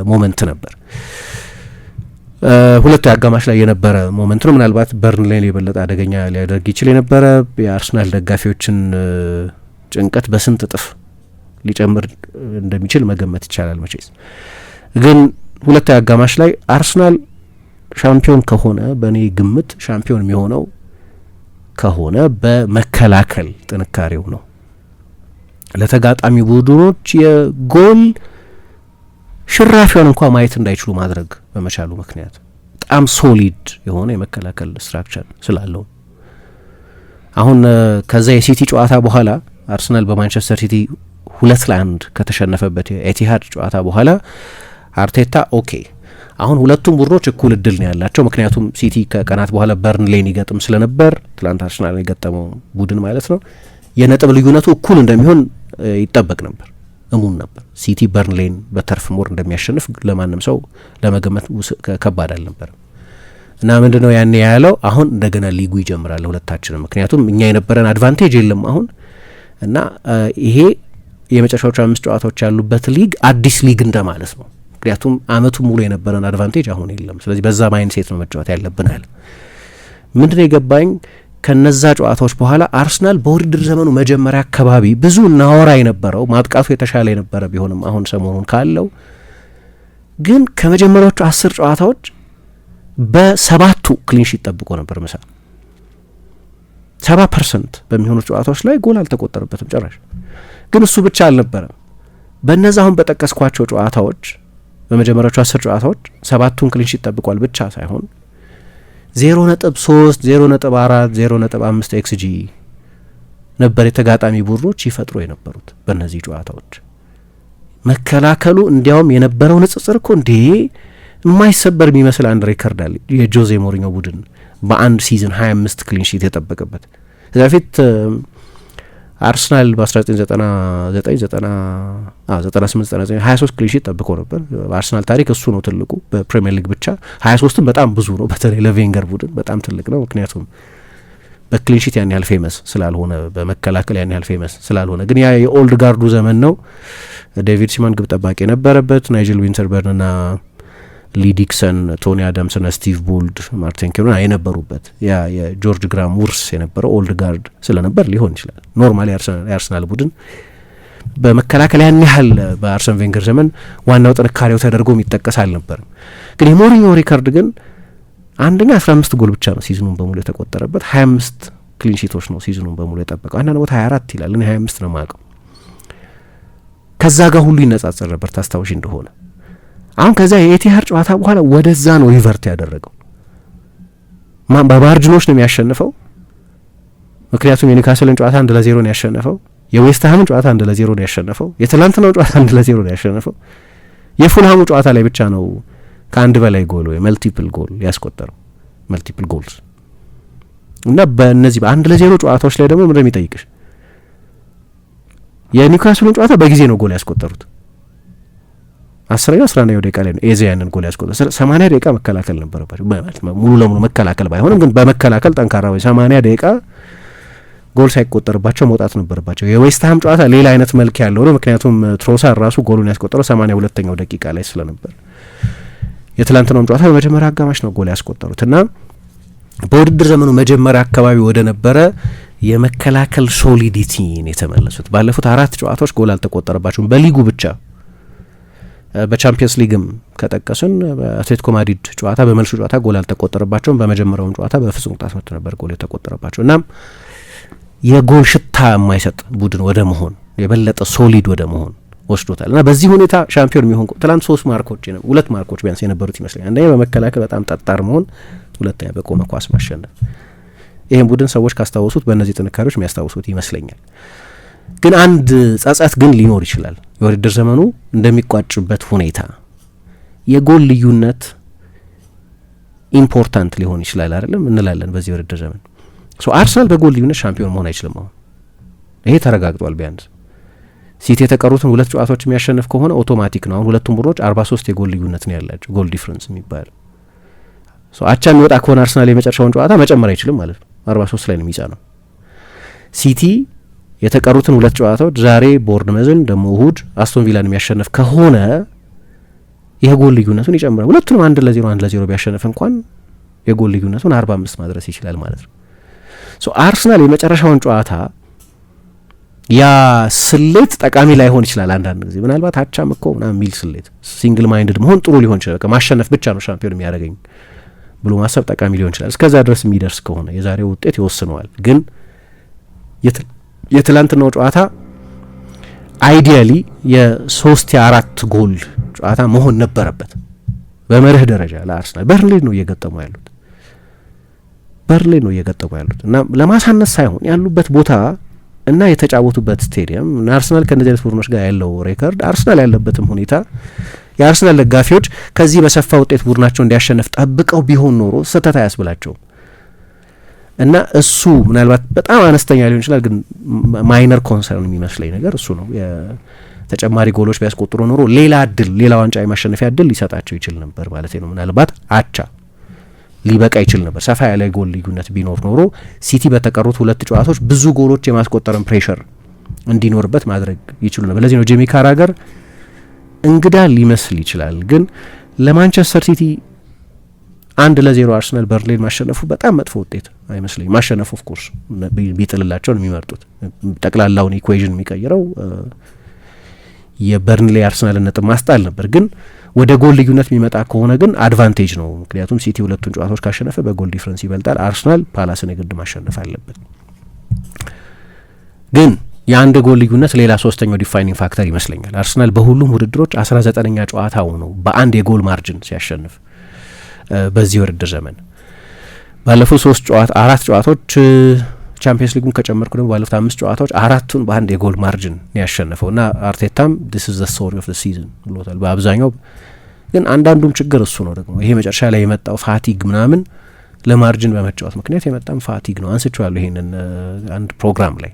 ሞመንት ነበር። ሁለቱ አጋማሽ ላይ የነበረ ሞመንት ነው። ምናልባት በርንሌን የበለጠ አደገኛ ሊያደርግ ይችል የነበረ የአርሰናል ደጋፊዎችን ጭንቀት በስንት እጥፍ ሊጨምር እንደሚችል መገመት ይቻላል። መቼስ ግን ሁለቱ አጋማሽ ላይ አርሰናል ሻምፒዮን ከሆነ በእኔ ግምት ሻምፒዮን የሚሆነው ከሆነ በመከላከል ጥንካሬው ነው። ለተጋጣሚ ቡድኖች የጎል ሽራፊውን እንኳ ማየት እንዳይችሉ ማድረግ በመቻሉ ምክንያት በጣም ሶሊድ የሆነ የመከላከል ስትራክቸር ስላለው አሁን ከዛ የሲቲ ጨዋታ በኋላ አርሰናል በማንቸስተር ሲቲ 2-1 ከተሸነፈበት የኤቲሃድ ጨዋታ በኋላ አርቴታ ኦኬ አሁን ሁለቱም ቡድኖች እኩል እድል ነው ያላቸው። ምክንያቱም ሲቲ ከቀናት በኋላ በርንሌን ይገጥም ስለነበር ትላንት አርሰናል የገጠመው ቡድን ማለት ነው የነጥብ ልዩነቱ እኩል እንደሚሆን ይጠበቅ ነበር፣ እሙን ነበር። ሲቲ በርንሌን በተርፍ ሞር እንደሚያሸንፍ ለማንም ሰው ለመገመት ከባድ አልነበረም እና ምንድነው ያኔ ያለው አሁን እንደገና ሊጉ ይጀምራል ሁለታችንም፣ ምክንያቱም እኛ የነበረን አድቫንቴጅ የለም አሁን እና ይሄ የመጨረሻዎቹ 5 ጨዋታዎች ያሉበት ሊግ አዲስ ሊግ እንደማለት ነው። ምክንያቱም አመቱ ሙሉ የነበረን አድቫንቴጅ አሁን የለም። ስለዚህ በዛ ማይንድ ሴት ነው መጫወት ያለብን አለ። ምንድነው የገባኝ ከነዛ ጨዋታዎች በኋላ አርሰናል በውድድር ዘመኑ መጀመሪያ አካባቢ ብዙ ናወራ የነበረው ማጥቃቱ የተሻለ የነበረ ቢሆንም አሁን ሰሞኑን ካለው ግን ከመጀመሪያዎቹ 10 ጨዋታዎች በ7ቱ ክሊንሺት ጠብቆ ነበር። ምሳ 70% በሚሆኑ ጨዋታዎች ላይ ጎል አልተቆጠረበትም ጭራሽ። ግን እሱ ብቻ አልነበረም። በእነዛ አሁን በጠቀስኳቸው ጨዋታዎች በመጀመሪያዎቹ 10 ጨዋታዎች 7ቱን ክሊንሺት ጠብቋል ብቻ ሳይሆን 0.3 0.4 0.5 ኤክስጂ ነበር የተጋጣሚ ቡድኖች ይፈጥሩ የነበሩት በእነዚህ ጨዋታዎች። መከላከሉ እንዲያውም የነበረው ንጽጽር እኮ እንዴ የማይሰበር የሚመስል አንድ ሬከርድ አለ የጆዜ ሞሪኞ ቡድን በአንድ ሲዝን 25 ክሊንሺት የጠበቀበት። ከዛ በፊት አርሰናል በ1998 23 ክሊንሺት ጠብቆ ነበር። በአርሰናል ታሪክ እሱ ነው ትልቁ በፕሪሚየር ሊግ ብቻ። 23ም በጣም ብዙ ነው፣ በተለይ ለቬንገር ቡድን በጣም ትልቅ ነው። ምክንያቱም በክሊንሺት ያን ያህል ፌመስ ስላልሆነ፣ በመከላከል ያን ያህል ፌመስ ስላልሆነ። ግን ያ የኦልድ ጋርዱ ዘመን ነው። ዴቪድ ሲማን ግብ ጠባቂ የነበረበት፣ ናይጀል ዊንተርበርን ና ሊ ዲክሰን፣ ቶኒ አዳምስ ና ስቲቭ ቦልድ፣ ማርቲን ኬሩና የነበሩበት ያ የጆርጅ ግራም ውርስ የነበረው ኦልድ ጋርድ ስለነበር ሊሆን ይችላል። ኖርማሊ የአርሰናል ቡድን በመከላከል ያን ያህል በአርሰን ቬንገር ዘመን ዋናው ጥንካሬው ተደርጎ የሚጠቀስ አልነበርም። ግን የሞሪኞ ሪካርድ ግን አንደኛ 15 ጎል ብቻ ነው ሲዝኑን በሙሉ የተቆጠረበት፣ 25 ክሊንሺቶች ነው ሲዝኑን በሙሉ የጠበቀው። አንዳንድ ቦታ 24 ይላል፣ እኔ 25 ነው የማውቀው። ከዛ ጋር ሁሉ ይነጻጸር ነበር ታስታውሽ እንደሆነ። አሁን ከዛ የኤቲሃድ ጨዋታ በኋላ ወደዛ ነው ሪቨርት ያደረገው። በማርጅኖች ነው የሚያሸንፈው። ምክንያቱም የኒውካስልን ጨዋታ 1-0 ነው ያሸነፈው። የዌስትሃምን ጨዋታ 1-0 ነው ያሸነፈው። የትላንትናው ጨዋታ 1-0 ነው ያሸነፈው። የፉልሃሙ ጨዋታ ላይ ብቻ ነው ከአንድ በላይ ጎል ወይ መልቲፕል ጎል ያስቆጠረው፣ መልቲፕል ጎልስ። እና በእነዚህ በ1-0 ጨዋታዎች ላይ ደግሞ ምንድነው የሚጠይቅሽ? የኒውካስልን ጨዋታ በጊዜ ነው ጎል ያስቆጠሩት። 10ኛው ደቂቃ ላይ ነው ኤዜ ያንን ጎል ያስቆጠሩት። 80 ደቂቃ መከላከል ነበረባቸው። ሙሉ ለሙሉ መከላከል ባይሆንም ግን በመከላከል ጠንካራ ወይ 80 ደቂቃ ጎል ሳይቆጠርባቸው መውጣት ነበረባቸው። የዌስትሃም ጨዋታ ሌላ አይነት መልክ ያለው ነው። ምክንያቱም ትሮሳር ራሱ ጎሉን ያስቆጠረው 82ኛው ደቂቃ ላይ ስለነበር። የትላንትናውም ጨዋታ በመጀመሪያ አጋማሽ ነው ጎል ያስቆጠሩት እና በውድድር ዘመኑ መጀመሪያ አካባቢ ወደ ነበረ የመከላከል ሶሊዲቲን የተመለሱት። ባለፉት 4 ጨዋታዎች ጎል አልተቆጠረባቸውም በሊጉ ብቻ። በቻምፒየንስ ሊግም ከጠቀስን በአትሌቲኮ ማድሪድ ጨዋታ በመልሱ ጨዋታ ጎል አልተቆጠረባቸውም። በመጀመሪያውም ጨዋታ በፍጹም ቅጣት ምት ነበር ጎል የተቆጠረባቸው። እናም የጎል ሽታ የማይሰጥ ቡድን ወደ መሆን የበለጠ ሶሊድ ወደ መሆን ወስዶታል እና በዚህ ሁኔታ ሻምፒዮን የሚሆን ትላንት 2 ማርኮች ቢያንስ የነበሩት ይመስለኛል። አንደኛ በመከላከል በጣም ጠጣር መሆን፣ ሁለተኛ በቆመ ኳስ ማሸነፍ። ይህም ቡድን ሰዎች ካስታወሱት በእነዚህ ጥንካሬዎች የሚያስታውሱት ይመስለኛል። ግን አንድ ጸጸት ግን ሊኖር ይችላል። የውድድር ዘመኑ እንደሚቋጭበት ሁኔታ የጎል ልዩነት ኢምፖርታንት ሊሆን ይችላል አይደለም እንላለን በዚህ የውድድር ዘመን። አርሰናል በጎል ልዩነት ሻምፒዮን መሆን አይችልም። አሁን ይሄ ተረጋግጧል። ቢያንስ ሲቲ የተቀሩትን 2 ጨዋታዎች የሚያሸንፍ ከሆነ ኦቶማቲክ ነው። አሁን ሁለቱም ቡድኖች 43 የጎል ልዩነት ነው ያላቸው፣ ጎል ዲፍረንስ የሚባል አቻ የሚወጣ ከሆነ አርሰናል የመጨረሻውን ጨዋታ መጨመር አይችልም ማለት ነው። 43 ላይ ነው የሚጻነው። ሲቲ የተቀሩትን 2 ጨዋታዎች ዛሬ ቦርንመዝን ደግሞ እሁድ አስቶን ቪላን የሚያሸንፍ ከሆነ የጎል ልዩነቱን ይጨምራል። ሁለቱንም 1-0 ቢያሸንፍ እንኳን የጎል ልዩነቱን 45 ማድረስ ይችላል ማለት ነው። አርሰናል የመጨረሻውን ጨዋታ ያ ስሌት ጠቃሚ ላይሆን ይችላል። አንዳንድ ጊዜ ምናልባት አቻም እኮ ምናምን የሚል ስሌት ሲንግል ማይንድድ መሆን ጥሩ ሊሆን ይችላል። ማሸነፍ ብቻ ነው ሻምፒዮን የሚያደርገኝ ብሎ ማሰብ ጠቃሚ ሊሆን ይችላል። እስከዛ ድረስ የሚደርስ ከሆነ የዛሬው ውጤት ይወስነዋል። ግን የትላንትናው ጨዋታ አይዲያሊ የ3-4 ጎል ጨዋታ መሆን ነበረበት በመርህ ደረጃ ለአርሰናል። በርንሌይ ነው እየገጠሙ ያሉት እና ለማሳነስ ሳይሆን ያሉበት ቦታ እና የተጫወቱበት ስቴዲየም እና አርሰናል ከእነዚህ አይነት ቡድኖች ጋር ያለው ሬከርድ፣ አርሰናል ያለበትም ሁኔታ የአርሰናል ደጋፊዎች ከዚህ በሰፋ ውጤት ቡድናቸው እንዲያሸንፍ ጠብቀው ቢሆን ኖሮ ስህተት አያስብላቸውም እና እሱ ምናልባት በጣም አነስተኛ ሊሆን ይችላል፣ ግን ማይነር ኮንሰርን የሚመስለኝ ነገር እሱ ነው። ተጨማሪ ጎሎች ቢያስቆጥሩ ኖሮ ሌላ ዋንጫ የማሸነፊያ እድል ሊሰጣቸው ይችል ነበር ማለት ነው። ምናልባት አቻ ሊበቃ ይችል ነበር። ሰፋ ያለ ጎል ልዩነት ቢኖር ኖሮ ሲቲ በተቀሩት 2 ጨዋታዎች ብዙ ጎሎች የማስቆጠርን ፕሬሸር እንዲኖርበት ማድረግ ይችሉ ነበር። ለዚህ ነው ጄሚ ካራገር እንግዳ ሊመስል ይችላል፣ ግን ለማንቸስተር ሲቲ 1-0 አርሰናል በርንሌን ማሸነፉ በጣም መጥፎ ውጤት አይመስለኝም። ማሸነፉ ኦፍ ኮርስ ቢጥልላቸው ነው የሚመርጡት። ጠቅላላውን ኢኩዌዥን የሚቀይረው የበርንሌ አርሰናል ነጥብ ማስጣል ነበር። ግን ወደ ጎል ልዩነት የሚመጣ ከሆነ ግን አድቫንቴጅ ነው። ምክንያቱም ሲቲ ሁለቱን ጨዋታዎች ካሸነፈ በጎል ዲፍረንስ ይበልጣል። አርሰናል ፓላስን የግድ ማሸነፍ አለበት። ግን የአንድ ጎል ልዩነት ሌላ ሶስተኛው ዲፋይኒንግ ፋክተር ይመስለኛል። አርሰናል በሁሉም ውድድሮች 19ኛ ጨዋታው ነው በአንድ የጎል ማርጅን ሲያሸንፍ በዚህ ውድድር ዘመን። ባለፉት 4 ጨዋታዎች ቻምፒየንስ ሊጉን ከጨመርኩ ደግሞ ባለፉት 5 ጨዋታዎች 4ቱን በአንድ የጎል ማርጅን ያሸነፈው እና አርቴታም this is the story of the season ብሎታል በአብዛኛው። ግን አንዳንዱም ችግር እሱ ነው ደግሞ ይሄ መጨረሻ ላይ የመጣው ፋቲግ ምናምን ለማርጅን በመጫወት ምክንያት የመጣም ፋቲግ ነው። አንስቼዋለሁ ይሄንን አንድ ፕሮግራም ላይ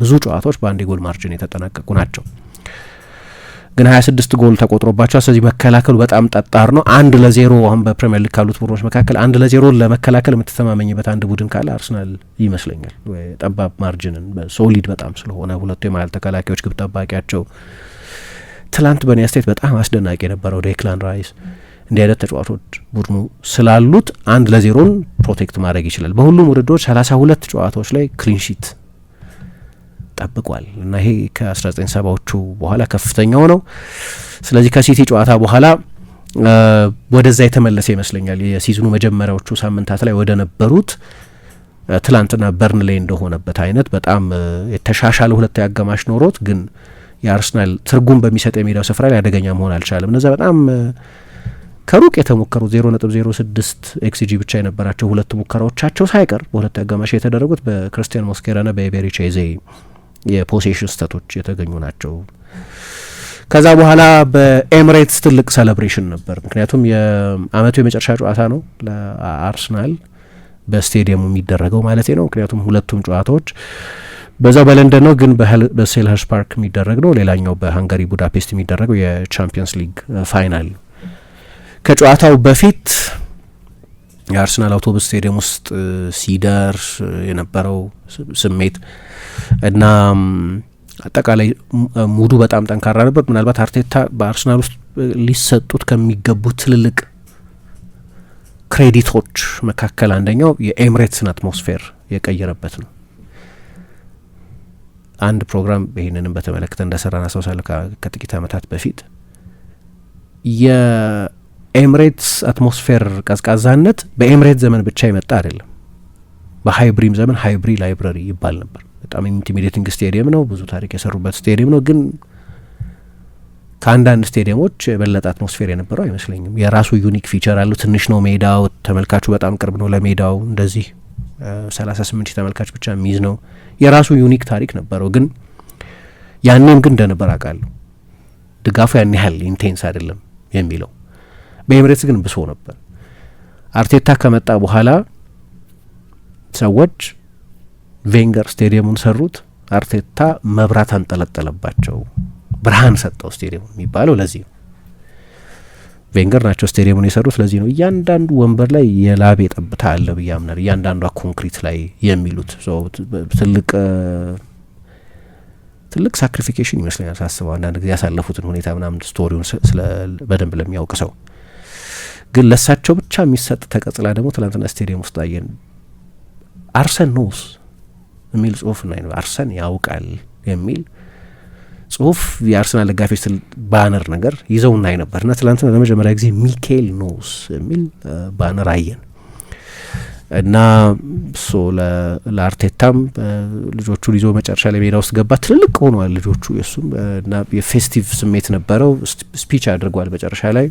ብዙ ጨዋታዎች በአንድ የጎል ማርጅን የተጠናቀቁ ናቸው። ግን 26 ጎል ተቆጥሮባቸው ስለዚህ መከላከሉ በጣም ጠጣር ነው። 1-0 አሁን በፕሪሚየር ሊግ ካሉት ቡድኖች መካከል 1-0 ለመከላከል የምትተማመኝበት አንድ ቡድን ካለ አርሰናል ይመስለኛል። ጠባብ ማርጅንን ሶሊድ በጣም ስለሆነ ሁለቱ የመሀል ተከላካዮች ግብ ጠባቂያቸው ትላንት በኔ አስተያየት በጣም አስደናቂ የነበረው ዴክላን ራይስ እንዲህ አይነት ተጫዋቾች ቡድኑ ስላሉት 1-0ን ፕሮቴክት ማድረግ ይችላል። በሁሉም ውድድሮች 32 ጨዋታዎች ላይ ክሊንሺት ጠብቋል እና ይሄ ከ1970ዎቹ በኋላ ከፍተኛው ነው። ስለዚህ ከሲቲ ጨዋታ በኋላ ወደዛ የተመለሰ ይመስለኛል። የሲዝኑ መጀመሪያዎቹ ሳምንታት ላይ ወደ ነበሩት ትላንትና በርንሌ እንደሆነበት አይነት በጣም የተሻሻለ ሁለት አጋማሽ ኖሮት ግን የአርሰናል ትርጉም በሚሰጥ የሜዳው ስፍራ ላይ አደገኛ መሆን አልቻለም። እነዛ በጣም ከሩቅ የተሞከሩት 0.06 ኤክስጂ ብቻ የነበራቸው ሁለት ሙከራዎቻቸው ሳይቀር በሁለት አጋማሽ የተደረጉት በክርስቲያን ሞስኬራና በኤቤሪቺ ኤዜ የፖሴሽን ስተቶች የተገኙ ናቸው። ከዛ በኋላ በኤምሬትስ ትልቅ ሴሌብሬሽን ነበር። ምክንያቱም የአመቱ የመጨረሻ ጨዋታ ነው ለአርሰናል በስቴዲየሙ የሚደረገው ማለት ነው። ምክንያቱም ሁለቱም ጨዋታዎች በዛው በለንደን ነው፣ ግን በሴልኸርስት ፓርክ የሚደረግ ነው። ሌላኛው በሃንጋሪ ቡዳፔስት የሚደረገው የቻምፒየንስ ሊግ ፋይናል። ከጨዋታው በፊት የአርሰናል አውቶቡስ ስቴዲየም ውስጥ ሲደርስ የነበረው ስሜት እና አጠቃላይ ሙዱ በጣም ጠንካራ ነበር። ምናልባት አርቴታ በአርሰናል ውስጥ ሊሰጡት ከሚገቡ ትልልቅ ክሬዲቶች መካከል አንደኛው የኤምሬትስን አትሞስፌር የቀየረበት ነው። አንድ ፕሮግራም ይህንንም በተመለከተ እንደሰራን አስታውሳለሁ ከጥቂት ዓመታት በፊት። የኤምሬትስ አትሞስፌር ቀዝቃዛነት በኤምሬትስ ዘመን ብቻ የመጣ አይደለም። በሃይብሪም ዘመን ሃይብሪ ላይብረሪ ይባል ነበር። በጣም ኢንቲሚዴቲንግ ስቴዲየም ነው፣ ብዙ ታሪክ የሰሩበት ስቴዲየም ነው። ግን ከአንዳንድ ስቴዲየሞች የበለጠ አትሞስፌር የነበረው አይመስለኝም። የራሱ ዩኒክ ፊቸር አለው። ትንሽ ነው ሜዳው፣ ተመልካቹ በጣም ቅርብ ነው ለሜዳው። እንደዚህ 38 ሺህ ተመልካች ብቻ የሚይዝ ነው። የራሱ ዩኒክ ታሪክ ነበረው። ግን ያኔም ግን እንደነበር አውቃለሁ ድጋፉ ያን ያህል ኢንቴንስ አይደለም የሚለው። በኤምሬትስ ግን ብሶ ነበር። አርቴታ ከመጣ በኋላ ሰዎች ቬንገር ስቴዲየሙን ሰሩት፣ አርቴታ መብራት አንጠለጠለባቸው፣ ብርሃን ሰጠው ስቴዲየሙ የሚባለው ለዚህ ነው። ቬንገር ናቸው ስቴዲየሙን የሰሩት ለዚህ ነው። እያንዳንዱ ወንበር ላይ የላቤ ጠብታ አለ ብዬ አምናለሁ፣ እያንዳንዷ ኮንክሪት ላይ የሚሉት ትልቅ ሳክሪፊኬሽን ይመስለኛል ሳስበው። አንዳንድ ጊዜ ያሳለፉትን ሁኔታ ምናምን ስቶሪውን በደንብ ለሚያውቅ ሰው ግን ለሳቸው ብቻ የሚሰጥ ተቀጽላ ደግሞ ትላንትና ስቴዲየም ውስጥ አየን። አርሰን ኖስ የሚል ጽሁፍ ና አርሰን ያውቃል የሚል ጽሁፍ የአርሰናል ደጋፊዎች ባነር ነገር ይዘው እናይ ነበር እና ትላንትና ለመጀመሪያ ጊዜ ሚካኤል ኖስ የሚል ባነር አየን እና ለአርቴታም ልጆቹን ይዞ መጨረሻ ላይ ሜዳ ውስጥ ገባ። ትልልቅ ሆነዋል ልጆቹ የሱም እና የፌስቲቭ ስሜት ነበረው። ስፒች አድርጓል መጨረሻ ላይ።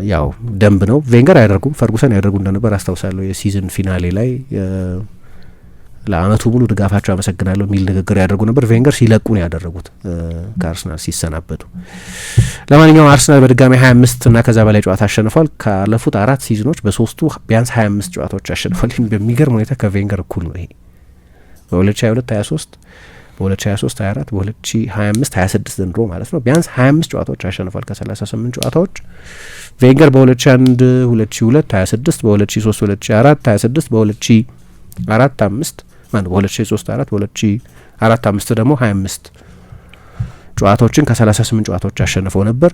ያው ደንብ ነው። ቬንገር አያደርጉም፣ ፈርጉሰን ያደርጉ እንደነበር አስታውሳለሁ። የሲዝን ፊናሌ ላይ ለአመቱ ሙሉ ድጋፋቸው አመሰግናለሁ የሚል ንግግር ያደርጉ ነበር። ቬንገር ሲለቁ ነው ያደረጉት ከአርሰናል ሲሰናበቱ። ለማንኛውም አርሰናል በድጋሚ 25 እና ከዛ በላይ ጨዋታ አሸንፏል። ካለፉት 4 ሲዝኖች በሶስቱ ቢያንስ 25 ጨዋታዎች አሸንፏል። በሚገርም ሁኔታ ከቬንገር እኩል ነው። ይሄ በ2022 23 በ2023 24 በ2025 26 ዘንድሮ ማለት ነው ቢያንስ 25 ጨዋታዎች አሸንፏል ከ38 ጨዋታዎች። ቬንገር በ2001 2002 26 በ2003 2004 26 በ2004 5 በ2003/4 በ2004/5 ደግሞ 25 ጨዋታዎችን ከ38 ጨዋታዎች አሸንፈው ነበር።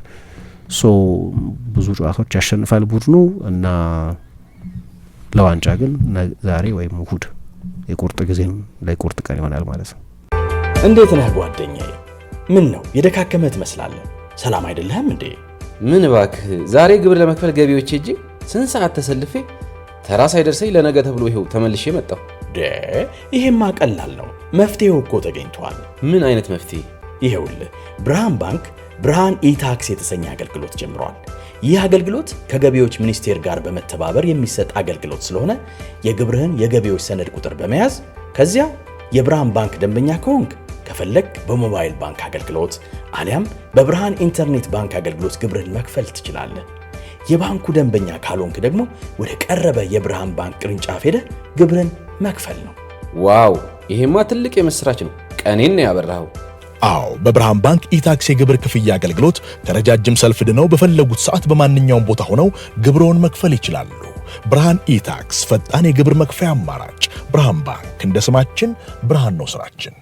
ብዙ ጨዋታዎች ያሸንፋል ቡድኑ እና ለዋንጫ ግን ዛሬ ወይም እሁድ የቁርጥ ጊዜም ለቁርጥ ቀን ይሆናል ማለት ነው። እንዴት ነህ ጓደኛዬ? ምን ነው የደካከመህ ትመስላለህ? ሰላም አይደለህም እንዴ? ምን እባክህ ዛሬ ግብር ለመክፈል ገቢዎች ሄጄ ስንት ሰዓት ተሰልፌ ተራ ሳይደርሰኝ ለነገ ተብሎ ይሄው ተመልሼ መጣሁ። ይሄማ ቀላል ነው፣ መፍትሄው እኮ ተገኝቷል። ምን አይነት መፍትሄ? ይሄውልህ ብርሃን ባንክ ብርሃን ኢታክስ የተሰኘ አገልግሎት ጀምሯል። ይህ አገልግሎት ከገቢዎች ሚኒስቴር ጋር በመተባበር የሚሰጥ አገልግሎት ስለሆነ የግብርህን የገቢዎች ሰነድ ቁጥር በመያዝ ከዚያ የብርሃን ባንክ ደንበኛ ከሆንክ ከፈለግ በሞባይል ባንክ አገልግሎት አሊያም በብርሃን ኢንተርኔት ባንክ አገልግሎት ግብርህን መክፈል ትችላለህ። የባንኩ ደንበኛ ካልሆንክ ደግሞ ወደ ቀረበ የብርሃን ባንክ ቅርንጫፍ ሄደህ ግብርህን መክፈል ነው። ዋው! ይሄማ ትልቅ የምስራች ነው። ቀኔን ነው ያበራኸው። አዎ በብርሃን ባንክ ኢታክስ የግብር ክፍያ አገልግሎት ከረጃጅም ሰልፍ ድነው በፈለጉት ሰዓት በማንኛውም ቦታ ሆነው ግብርዎን መክፈል ይችላሉ። ብርሃን ኢታክስ ፈጣን የግብር መክፈያ አማራጭ። ብርሃን ባንክ እንደ ስማችን ብርሃን ነው ስራችን።